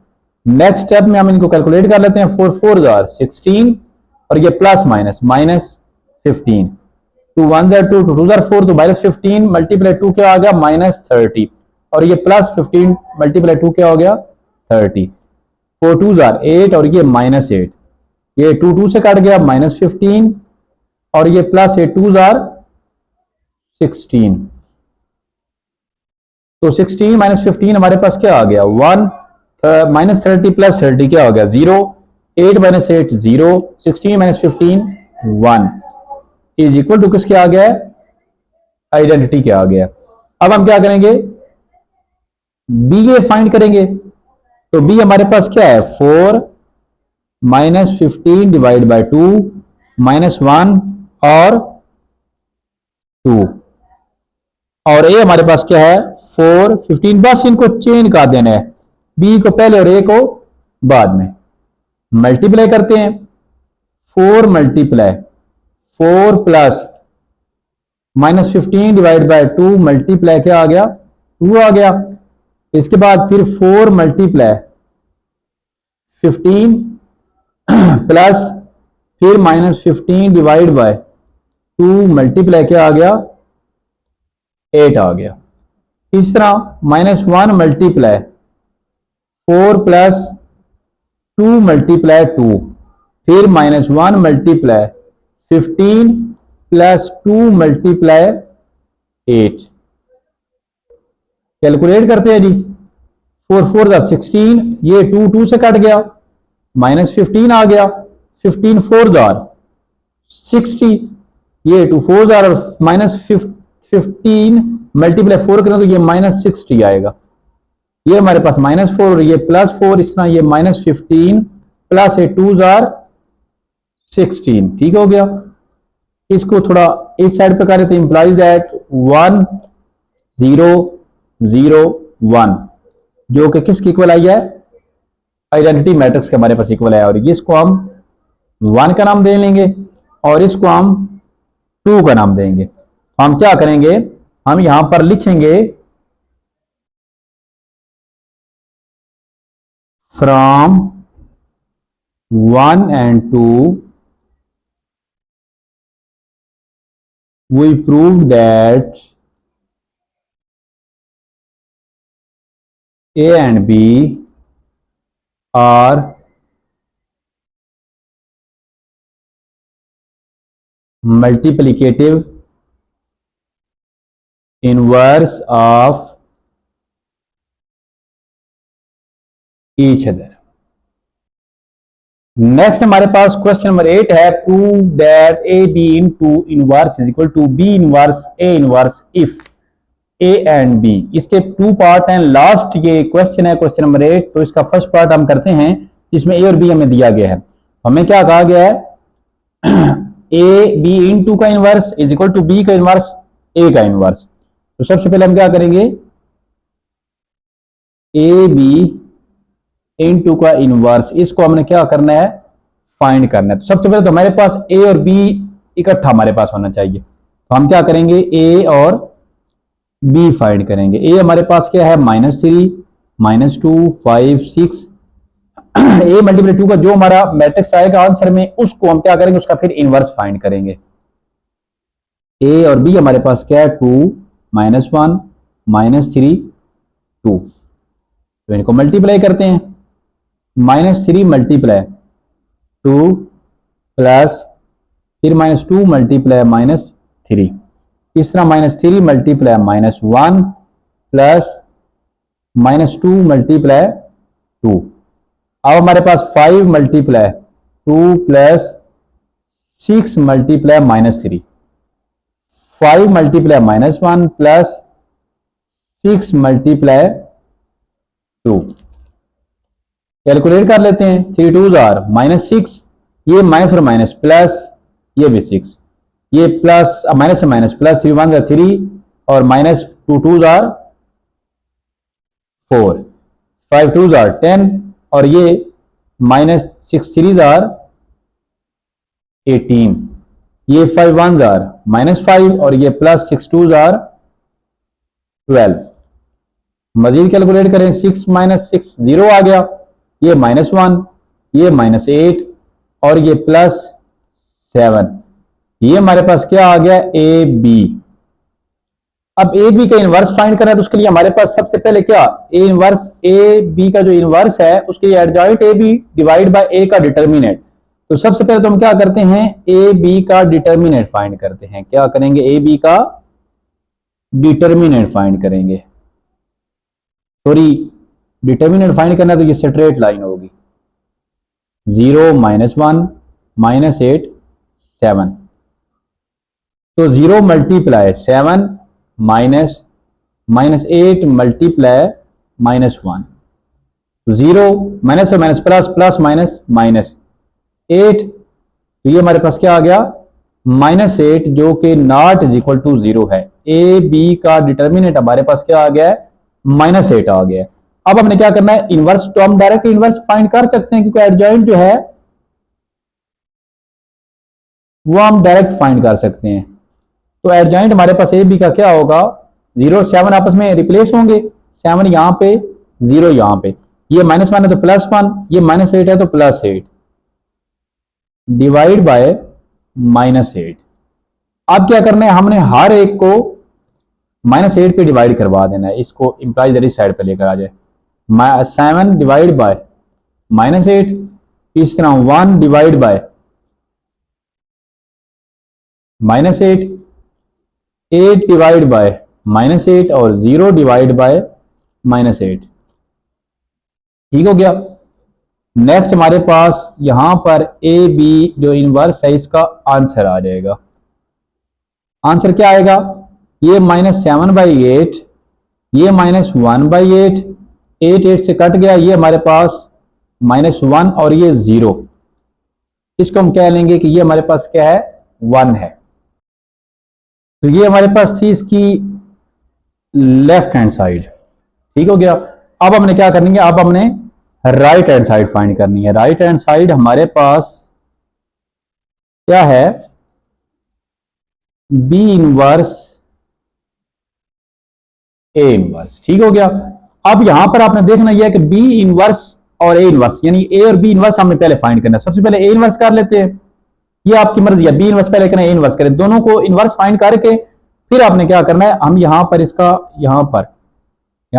नेक्स्ट स्टेप में हम इनको कैलकुलेट कर लेते हैं। 4 4 जार 16 और ये प्लस माइनस -15, 2 1 जार 2, 2 जार 4, तो -15 मल्टीप्लाई 2 क्या आ गया, -30, और ये +15 मल्टीप्लाई 2 क्या हो गया, 30। 4 2 जार 8 और ये -8, ये 2 2 से काट गया, -15 और ये +8 2 जार 16, तो 16 -15 हमारे पास क्या आ गया, 1, -30 + 30 क्या हो गया, 0, 8 - 8 0, 16 - 15 1 इज इक्वल टू किसके आ गया है, आइडेंटिटी क्या आ गया। अब हम क्या करेंगे, बी ए फाइंड करेंगे। तो बी हमारे पास क्या है, 4 -15 डिवाइड बाय 2 -1 और 2, और ए हमारे पास क्या है, 4 15, बस इनको चेंज कर देना है, बी को पहले और ए को बाद में। मल्टीप्लाई करते हैं, 4 multiply 4 plus -15 divide by 2 multiply क्या आ गया, 2 आ गया। इसके बाद फिर 4 मल्टीप्लाई 15 प्लस फिर -15 डिवाइड बाय 2 मल्टीप्लाई क्या आ गया, 8 आ गया। इस तरह -1 मल्टीप्लाई 4 प्लस 2 मल्टीप्लाई 2, फिर -1 मल्टीप्लाई 15 प्लस 2 मल्टीप्लाई 8। कैलकुलेट करते हैं जी, 4 4 जार 16, ये 2 2 से कट गया, -15 आ गया, 15 4 जार 60, ये 2 4 जार और -15 मल्टीप्लाई 4 करें तो ये -60 आएगा। ये हमारे पास -4 और ये +4, इस तरह ये -15 प्लस 8 2 जार 16, ठीक हो गया। इसको थोड़ा इस साइड पे करें तो इंप्लाइज दैट 1 0 0 1, जो कि किसकी इक्वल आई है, आइडेंटिटी मैट्रिक्स के हमारे पास इक्वल है। और इसको हम 1 का नाम दे लेंगे और इसको हम 2 का नाम देंगे। हम क्या करेंगे, हम यहां पर लिखेंगे from 1 and 2 we proved that A and B are multiplicative inverse of each other. Next हमारे पास क्वेश्चन नंबर 8 है, prove that A B into inverse is equal to B inverse A inverse if A and B. इसके 2 part हैं, last ये question है question number 8। तो इसका first part हम करते हैं, इसमें ए और बी हमें दिया गया है। हमें क्या कहा गया है, ए बी इनटू का inverse is equal to B का इनवर्स ए का इनवर्स। तो सबसे पहले हम क्या करेंगे, ए बी इनटू का इनवर्स, इसको हमने क्या करना है, फाइंड करना है। तो सबसे पहले तो हमारे पास ए और बी इकट्ठा हमारे पास होना चाहिए। तो हम क्या करेंगे, ए और बी फाइंड करेंगे। ए हमारे पास क्या है, -3 -2 5 6। ए मल्टीप्लाई 2 का जो हमारा मैट्रिक्स आएगा आंसर में, उसको हम क्या करेंगे, उसका फिर इनवर्स फाइंड करेंगे। ए और बी हमारे पास क्या है, 2 -1 -3 2। तो इनको मल्टीप्लाई करते हैं, -3 मल्टीप्लाई 2 प्लस फिर -2 मल्टीप्लाई -3, इस तरह -3 मल्टीप्लाई -1 प्लस -2 मल्टीप्लाई 2। अब हमारे पास 5 multiply 2 plus 6 multiply -3, 5 multiply -1 plus 6 multiply 2। Calculate कर लेते हैं, 3 2s आर -6, ये माइनस और माइनस प्लस, ये भी 6, ये प्लस माइनस और माइनस प्लस, 3 1 3 और -2 2s आर 4, 5 2s आर 10 और ये -6 3s आर 18, ये 5 1s आर -5 और ये +6 2s आर 12। मजीद कैलकुलेट करें, 6 -6 0 आ गया, ये -1, ये -8 और ये +7। ये हमारे पास क्या आ गया, ए बी। अब ए बी का इनवर्स फाइंड करना है, तो उसके लिए हमारे पास सबसे पहले क्या, ए इनवर्स ए बी का जो इनवर्स है उसके लिए adjoint A B divide by A का डिटर्मिनेंट। तो सबसे पहले तो हम क्या करते हैं, ए बी का डिटर्मिनेंट फाइंड करते हैं। क्या करेंगे, ए बी का डिटर्मिनेंट फाइंड करेंगे। सॉरी, डिटर्मिनेंट फाइंड करना है तो ये स्ट्रेट लाइन होगी, 0 -1 -8 7। तो 0 मल्टीप्लाई 7 -8 मल्टीप्लाई -1, तो 0 माइनस और माइनस प्लस प्लस माइनस -8। तो ये हमारे पास क्या आ गया, -8 जो कि नॉट इज इक्वल टू 0 है। ए बी का डिटर्मिनेंट हमारे पास क्या आ गया है, -8 आ गया। अब हमने क्या करना है, इनवर्स। तो हम डायरेक्ट इनवर्स फाइंड कर सकते हैं क्योंकि एडजॉइंट जो है वो हम डायरेक्ट फाइंड कर सकते हैं। तो एडजॉइंट हमारे पास ए बी का क्या होगा, 0 और 7 आपस में रिप्लेस होंगे, 7 यहां पे 0 यहां पे, ये -1 है तो +1, ये -8 है तो +8 डिवाइड बाय -8। अब क्या करना है, हमने हर एक को -8 पे डिवाइड करवा देना है, इसको इंप्लाइज इस साइड पे लेकर आ जाए। 7 डिवाइड बाय -8, इस तरह 1 डिवाइड बाय -8, 8 डिवाइड बाय -8 और 0 डिवाइड बाय -8। ठीक हो गया। नेक्स्ट हमारे पास यहां पर ए बी जो इनवर्स है इसका आंसर आ जाएगा। आंसर क्या आएगा, ये -7/8, ये -1/8, 8 8 से कट गया, ये हमारे पास -1 और ये 0, इसको हम कह लेंगे कि ये हमारे पास क्या है, 1 है। तो ये हमारे पास थी इसकी लेफ्ट हैंड साइड। ठीक हो गया। अब हमने क्या करनी है, अब हमने राइट हैंड साइड फाइंड करनी है। राइट हैंड साइड हमारे पास क्या है, बी इनवर्स ए इनवर्स। ठीक हो गया। अब यहां पर आपने देखना यह है कि बी इनवर्स और ए इनवर्स, यानी ए और बी इनवर्स हमने पहले फाइंड करना है। सबसे पहले ए इनवर्स कर लेते हैं, ये आपकी मर्जी है, बी इनवर्स पहले करें, ए इनवर्स करें, दोनों को इनवर्स फाइंड करके फिर आपने क्या करना है, हम यहां पर इसका यहां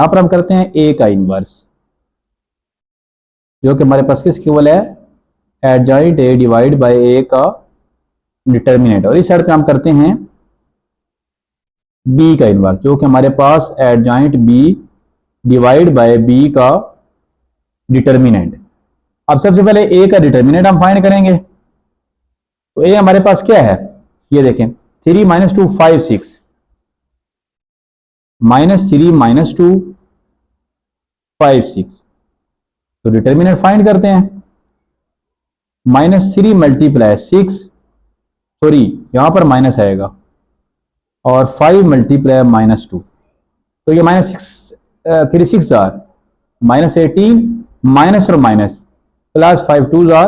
पर हम करते हैं ए का इनवर्स, जो कि हमारे पास किस इक्वल है, adjoint A divide by A का डिटर्मिनेंट, और इस साइड पे हम करते हैं बी का इनवर्स, जो कि हमारे पास adjoint B divide by B का डिटर्मिनेंट। अब सबसे पहले ए का डिटर्मिनेंट हम फाइंड करेंगे, तो ए हमारे पास क्या है, ये देखें 3 - 2 5 6 -3 - 2 5 6, तो डिटर्मिनेंट फाइंड करते हैं। -3 × 6, सॉरी यहां पर माइनस आएगा, और 5 × -2, तो ये -6 3 6 जार -18 माइनस और माइनस +5 2 जार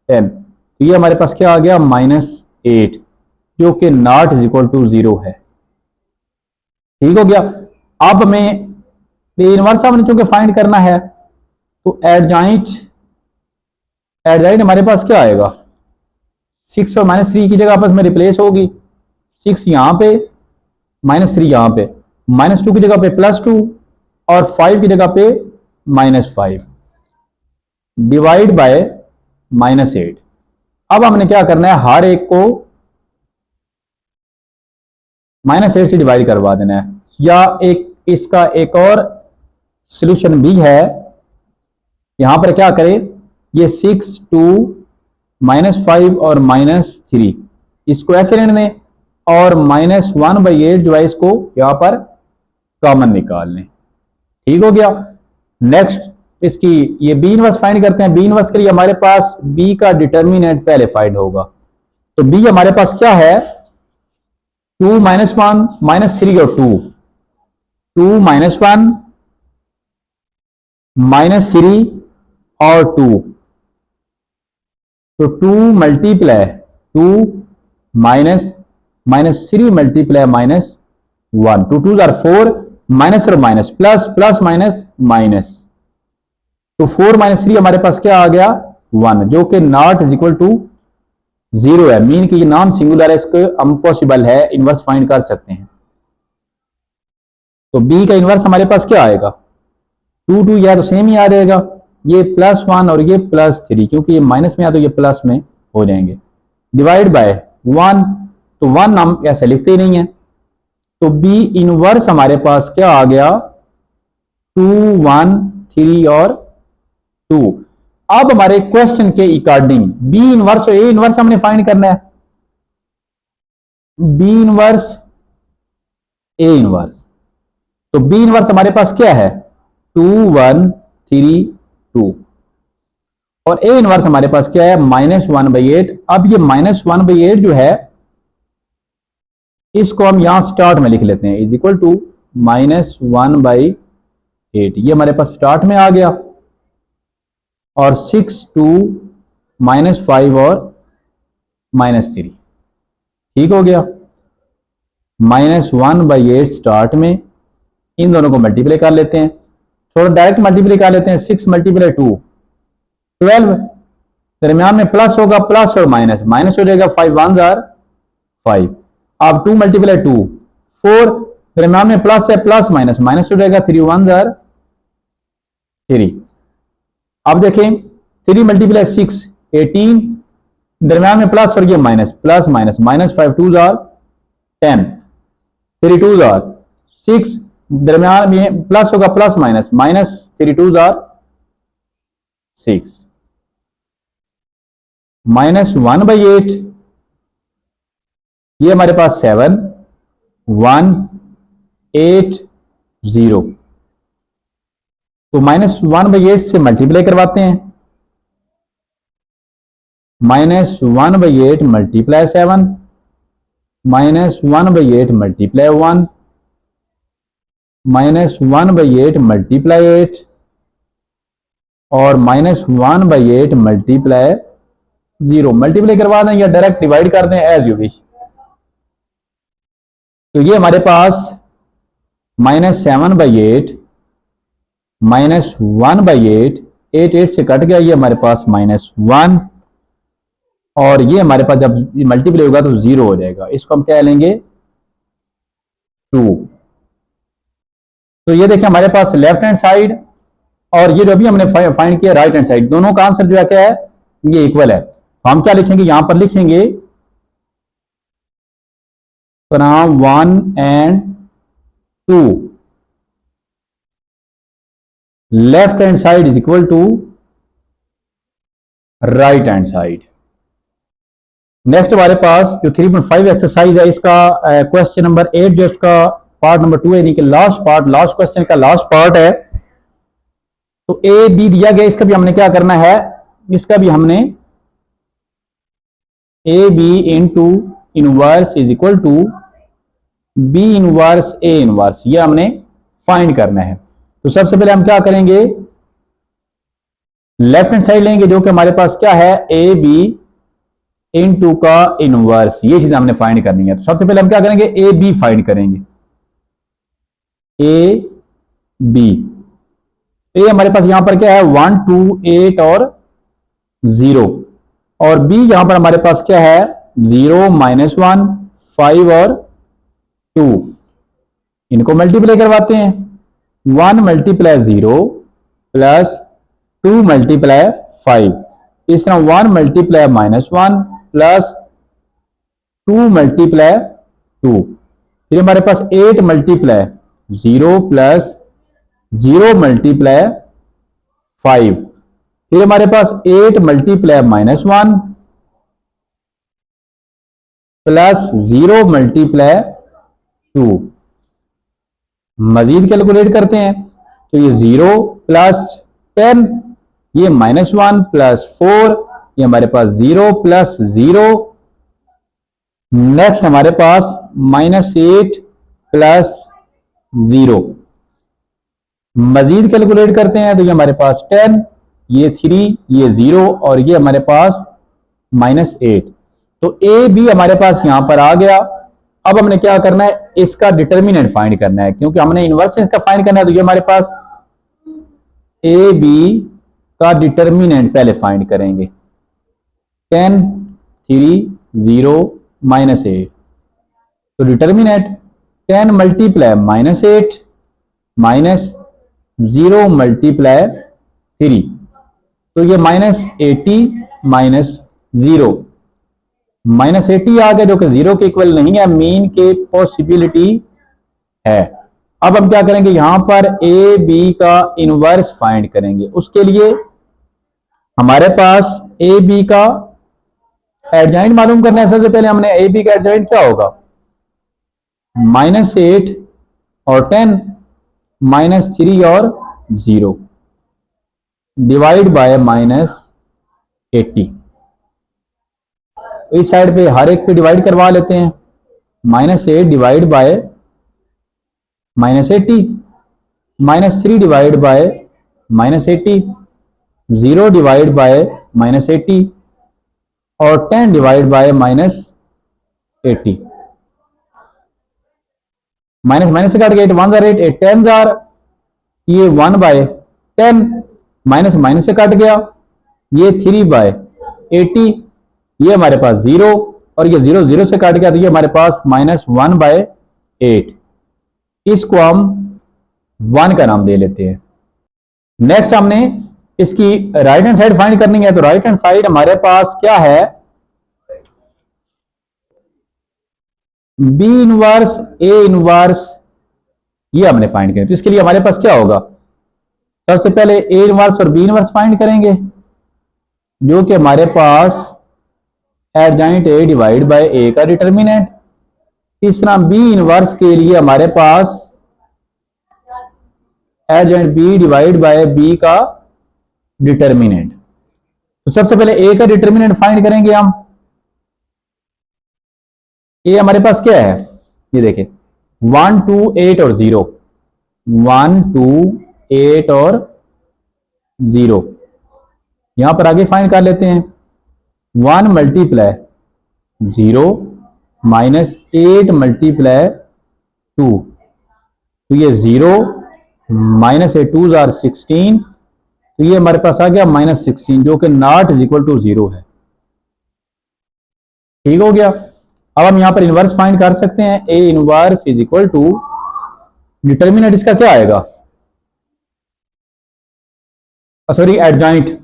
10, तो ये हमारे पास क्या आ गया -8, जो कि नॉट इज इक्वल टू 0 है। ठीक हो गया। अब हमें इनवर्स हमने चूंकि फाइंड करना है, तो एडजॉइंट हमारे पास क्या आएगा, 6 और -3 की जगह आपस में रिप्लेस होगी, 6 यहां पे -3 यहां पे, -2 की जगह पे +2 और 5 की जगह पे -5 डिवाइड बाय -8। अब हमने क्या करना है, हर एक को -8 से डिवाइड करवा देना है, या इसका एक और सॉल्यूशन भी है, यहां पर क्या करें, ये 6 2 -5 और -3 इसको ऐसे रहने दें, और -1/8 जो है इसको यहां पर कॉमन निकाल लें। ठीक हो गया। नेक्स्ट इसकी ये बी इनवर्स फाइंड करते हैं। बी इनवर्स के लिए हमारे पास बी का डिटर्मिनेंट पहले फाइंड होगा, तो बी हमारे पास क्या है, 2 - 1 -3 और 2 2 - 1 -3 और 2, तो 2 × 2 -3 × -1, 2 2 = 4, माइनस और minus plus plus minus minus, तो 4 - 3 हमारे पास क्या आ गया 1, जो कि नॉट इज इक्वल टू 0 है, मीन कि ये नॉन सिंगुलर है, इसको इम्पॉसिबल है इनवर्स फाइंड कर सकते हैं। तो बी का इनवर्स हमारे पास क्या आएगा, 2 2 या तो सेम ही आ जाएगा, ये +1 और ये +3, क्योंकि ये माइनस में आ तो ये प्लस में हो जाएंगे, डिवाइड बाय 1, तो 1 हम ऐसे लिखते ही नहीं है, तो बी इनवर्स हमारे पास क्या आ गया 2 1 3 और 2। अब हमारे क्वेश्चन के अकॉर्डिंग बी इनवर्स और ए इनवर्स हमने फाइंड करना है, बी इनवर्स ए इनवर्स, तो बी इनवर्स हमारे पास क्या है 2 1 3 2, और ए इनवर्स हमारे पास क्या है -1/8। अब ये -1/8 जो है इसको हम यहां स्टार्ट में लिख लेते हैं, इज इक्वल टू -1/8, ये हमारे पास स्टार्ट में आ गया, और 6 2 -5 और -3, ठीक हो गया। -1/8 स्टार्ट में, इन दोनों को मल्टीप्लाई कर लेते हैं, थोड़ा डायरेक्ट मल्टीप्लाई कर लेते हैं, 6 × 2 12, दरमियान में प्लस होगा, प्लस और माइनस, माइनस हो जाएगा, 5 1 जार 5, अब 2 × 2 4, दरमियान में प्लस है, प्लस माइनस, माइनस हो जाएगा, 3 1 जार 3। अब देखें 3 × 6 18, दरमियान में प्लस और ये minus, plus minus, -5 2 jar 10, 3 2 jar 6, दरमियान में प्लस होगा, प्लस माइनस, -3 2 जार 6, -1/8, ये हमारे पास 7 1 8 0, तो -1/8 से मल्टीप्लाई करवाते हैं, -1/8 × 7, -1/8 × 1, -1/8 × 8, और -1/8 × 0, मल्टीप्लाई करवा दें या डायरेक्ट डिवाइड कर दें, एज यू विश। तो ये हमारे पास -7/8 -1/8 8 8 से कट गया, ये हमारे पास -1, और ये हमारे पास जब मल्टीप्लाई होगा तो 0 हो जाएगा। इसको हम क्या लेंगे 2। तो ये देखिए हमारे पास लेफ्ट हैंड साइड और ये जो अभी हमने फाइंड किया राइट हैंड साइड, दोनों का आंसर जो है क्या है, ये इक्वल है। तो हम क्या लिखेंगे, यहां पर लिखेंगे from 1 and 2 left hand side is equal to right hand side. Next हमारे पास जो 3.5 एक्सरसाइज है, इसका क्वेश्चन नंबर 8 जो इसका पार्ट नंबर 2 है, यानी कि लास्ट पार्ट, लास्ट क्वेश्चन का लास्ट पार्ट है। तो ए बी दिया गया, इसका भी हमने क्या करना है, इसका भी हमने A B into inverse is equal to B inverse A inverse, ये हमने फाइंड करना है। तो सबसे पहले हम क्या करेंगे, लेफ्ट हैंड साइड लेंगे जो कि हमारे पास क्या है ए बी इंटू का इनवर्स, ये चीज हमने फाइंड करनी है। तो सबसे पहले हम क्या करेंगे, ए बी फाइंड करेंगे, ए बी। ए हमारे पास यहां पर क्या है 1 2 8 और 0, और बी यहां पर हमारे पास क्या है 0 -1 5 और 2। इनको मल्टीप्लाई करवाते हैं, 1 मल्टीप्लाई 0 प्लस 2 मल्टीप्लाई 5, इस तरह 1 मल्टीप्लाई -1 प्लस 2 मल्टीप्लाई 2, फिर हमारे पास 8 मल्टीप्लाई 0 प्लस 0 मल्टीप्लाई 5, फिर हमारे पास 8 मल्टीप्लाई -1 प्लस 0 मल्टीप्लाई 2। मजीद कैलकुलेट करते हैं तो ये 0 प्लस 10, ये -1 प्लस 4, ये हमारे पास 0 प्लस 0। नेक्स्ट हमारे पास -8 प्लस 0, मजीद कैलकुलेट करते हैं तो ये हमारे पास 10, ये 3, ये 0 और ये हमारे पास -8। तो ए बी हमारे पास यहां पर आ गया। अब हमने क्या करना है, इसका डिटर्मिनेंट फाइंड करना है, क्योंकि हमने इनवर्स इसका फाइंड करना है। तो ये हमारे पास ए बी का डिटर्मिनेंट पहले फाइंड करेंगे, 10 3 0 -8। तो डिटर्मिनेंट 10 मल्टीप्लाई -8 माइनस 0 मल्टीप्लाई 3, तो ये -80 -0, -80 आ गया जो कि 0 के इक्वल नहीं है, मीन के पॉसिबिलिटी है। अब हम क्या करेंगे, यहां पर ए बी का इनवर्स फाइंड करेंगे। उसके लिए हमारे पास ए बी का एडजॉइंट मालूम करना है। सबसे पहले हमने ए बी का एडजॉइंट क्या होगा, -8 और 10 -3 और 0 डिवाइड बाय -80। इस साइड पे हर एक पे डिवाइड करवा लेते हैं, -8 divide by -80, -3 divide by -80, 0 divide by -80 और 10 डिवाइड बाय -80। माइनस माइनस से काट गया, 8 1 जार 8 8 10 जार, ये 1 बाय 10, माइनस माइनस से काट गया, ये 3 बाय 80, ये हमारे पास 0 और ये 0 0 से काट गया, तो ये हमारे पास -1 बाय 8। इसको हम 1 का नाम दे लेते हैं। नेक्स्ट हमने इसकी राइट हैंड साइड फाइंड करनी है। तो राइट हैंड साइड हमारे पास क्या है, बी इनवर्स ए इनवर्स, ये हमने फाइंड किया। तो इसके लिए हमारे पास क्या होगा, सबसे पहले ए इनवर्स और बी इनवर्स फाइंड करेंगे, जो कि हमारे पास adjoint A divide by A का डिटर्मिनेंट। इस तरह बी इनवर्स के लिए हमारे पास adjoint B divide by B का डिटर्मिनेंट। तो सबसे पहले ए का डिटर्मिनेंट फाइंड करेंगे हम। ए हमारे पास क्या है, ये देखिए 1 2 8 और 0, 1 2 8 और 0। यहां पर आगे फाइंड कर लेते हैं, 1 मल्टीप्लाई 0 -8 मल्टीप्लाई 2, तो ये 0 -8 2 जार 16, तो ये हमारे पास आ गया -16 जो कि नॉट इज इक्वल टू 0 है। ठीक हो गया। अब हम यहां पर इनवर्स फाइंड कर सकते हैं। A inverse is equal to determinant इसका क्या आएगा, सॉरी एडजॉइंट,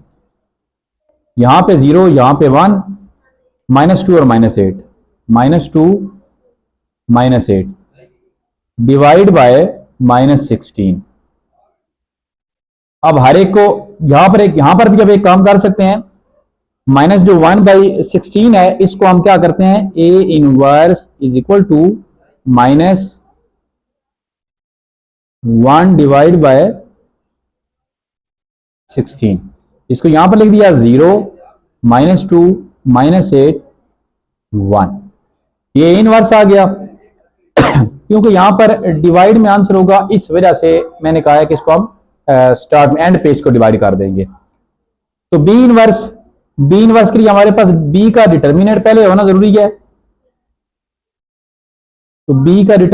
यहां पे 0 यहां पे 1, -2 और -8, -2 -8 डिवाइड बाय -16। अब हर एक को यहां पर भी अब एक काम कर सकते हैं, माइनस जो 1/16 है इसको हम क्या करते हैं, A inverse is equal to -1 divide by 16, इसको यहां पर लिख दिया 0 -2 -8 1, ये इनवर्स आ गया। क्योंकि यहां पर डिवाइड में आंसर होगा, इस वजह से मैंने कहा है कि इसको हम स्टार्ट में एंड पेज को डिवाइड कर देंगे। तो बी इनवर्स के लिए हमारे पास बी का डिटर्मिनेंट पहले होना जरूरी है। तो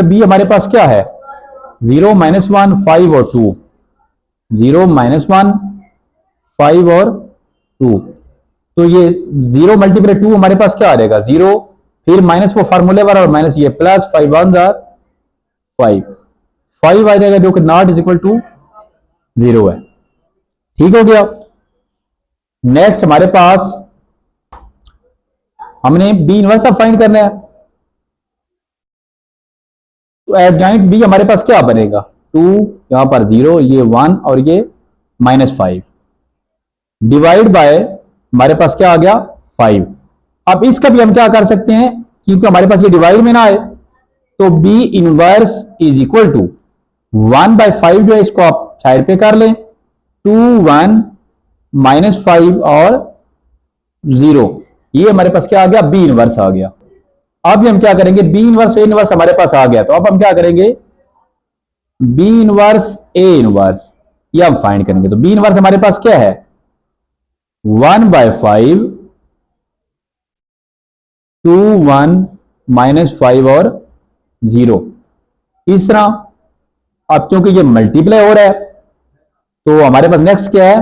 बी हमारे पास क्या है, 0 -1 5 और 2, 0 -1 5 और 2, तो ये 0 मल्टीप्लाई 2 हमारे पास क्या आ जाएगा 0, फिर माइनस वो फार्मूले वाला और माइनस ये प्लस 5 1 5 आ जाएगा जो कि नॉट इज इक्वल टू 0 है। ठीक हो गया। नेक्स्ट हमारे पास हमने बी इनवर्स अब फाइंड करना है। तो एडजॉइंट बी हमारे पास क्या बनेगा, 2 यहां पर 0 ये 1 और ये -5 डिवाइड बाय हमारे पास क्या आ गया 5। अब इसका भी हम क्या कर सकते हैं, क्योंकि हमारे पास ये डिवाइड में ना आए, तो B inverse is equal to 1/5 जो है इसको आप साइड पे कर लें, 2 1 -5 और 0, ये हमारे पास क्या आ गया बी इनवर्स आ गया। अब हम क्या करेंगे, बी इनवर्स ए इनवर्स हमारे पास आ गया, तो अब हम क्या करेंगे बी इनवर्स ए इनवर्स ये हम फाइंड करेंगे। तो बी इनवर्स हमारे पास क्या है 1/5 2 1 -5 और 0, इस तरह। अब क्योंकि ये मल्टीप्लाई हो रहा है तो हमारे पास नेक्स्ट क्या है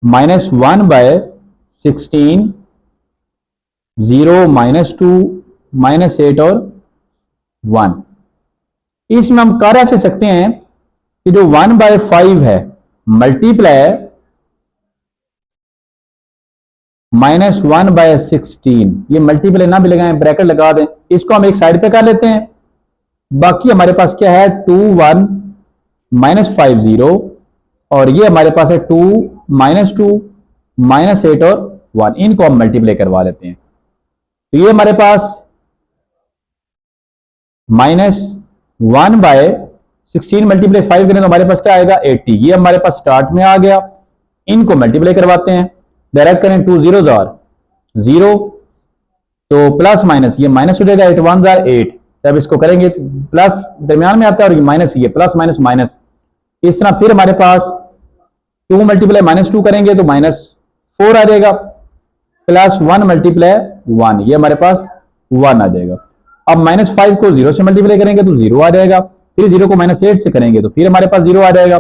-1/16 0 -2 -8 और 1। इसमें हम कर ऐसे सकते हैं कि जो 1/5 है मल्टीप्लाई -1/16, ये मल्टीप्लाई ना भी लगाएं ब्रैकेट लगा दें, इसको हम एक साइड पे कर लेते हैं। बाकी हमारे पास क्या है 2 1 -5 0 और ये हमारे पास है 2 -2 -8 और 1, इनको हम मल्टीप्लाई करवा लेते हैं। तो ये हमारे पास -1/16 मल्टीप्लाई 5 करें तो हमारे पास क्या आएगा 80, ये हमारे पास स्टार्ट में आ गया। इनको मल्टीप्लाई करवाते हैं, डायरेक्ट करें 2 0 0, तो प्लस माइनस ये माइनस हो जाएगा 8 1 8, जब इसको करेंगे तो प्लस दरमियान में आता है और ये माइनस, ये प्लस माइनस माइनस, इस तरह। फिर हमारे पास 2 मल्टीप्लाई -2 करेंगे तो -4 आ जाएगा, प्लस 1 मल्टीप्लाई 1, ये हमारे पास 1 आ जाएगा। अब -5 को 0 से मल्टीप्लाई करेंगे तो 0 आ जाएगा, फिर 0 को -8 से करेंगे तो फिर हमारे पास 0 आ जाएगा,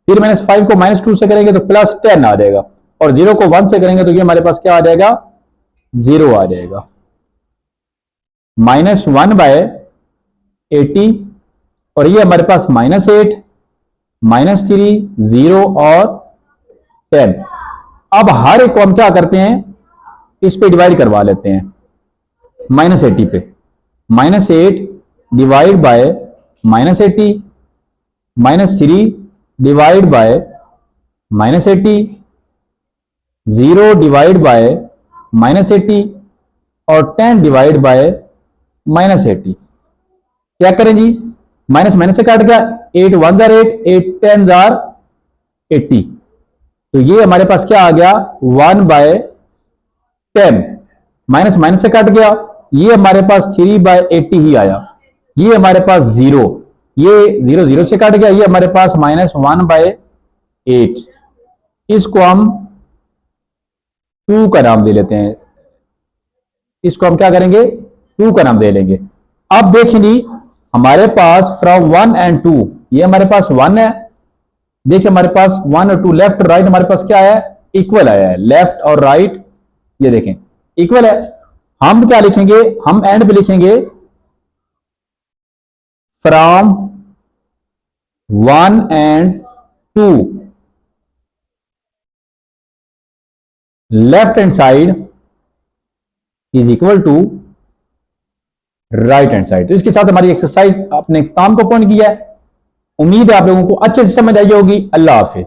फिर -5 को -2 से करेंगे तो +10 आ जाएगा, और 0 को 1 से करेंगे तो ये हमारे पास क्या आ जाएगा 0 आ जाएगा। -1/80 और ये हमारे पास -8 -3 0 और 10। अब हर एक को हम क्या करते हैं इस पे डिवाइड करवा लेते हैं, -80 पे, -8 divide by -80 -3 divide by -80 0 divide by -80 और 10 डिवाइड बाय -80। क्या करें जी, माइनस माइनस से काट गया, 8 1 8 8 10 80, तो ये हमारे पास क्या आ गया 1/10, माइनस माइनस से काट गया, ये हमारे पास 3/80 ही आया, ये हमारे पास 0, ये 0 0 से काट गया, ये हमारे पास -1/8, इसको हम 2 का नाम दे लेते हैं, इसको हम क्या करेंगे 2 का नाम दे लेंगे। अब देखिए हमारे पास फ्रॉम 1 and 2, ये हमारे पास 1 है, देखिए हमारे पास 1 और 2 लेफ्ट और राइट हमारे पास क्या है, इक्वल आया है, लेफ्ट और राइट ये देखें इक्वल है। हम क्या लिखेंगे, हम एंड पे लिखेंगे from 1 and 2 left hand side is equal to right hand side. तो इसके साथ हमारी एक्सरसाइज अपने इख्तिताम को पहुंच गया है। उम्मीद है आप लोगों को अच्छे से समझ आई होगी। अल्लाह हाफिज।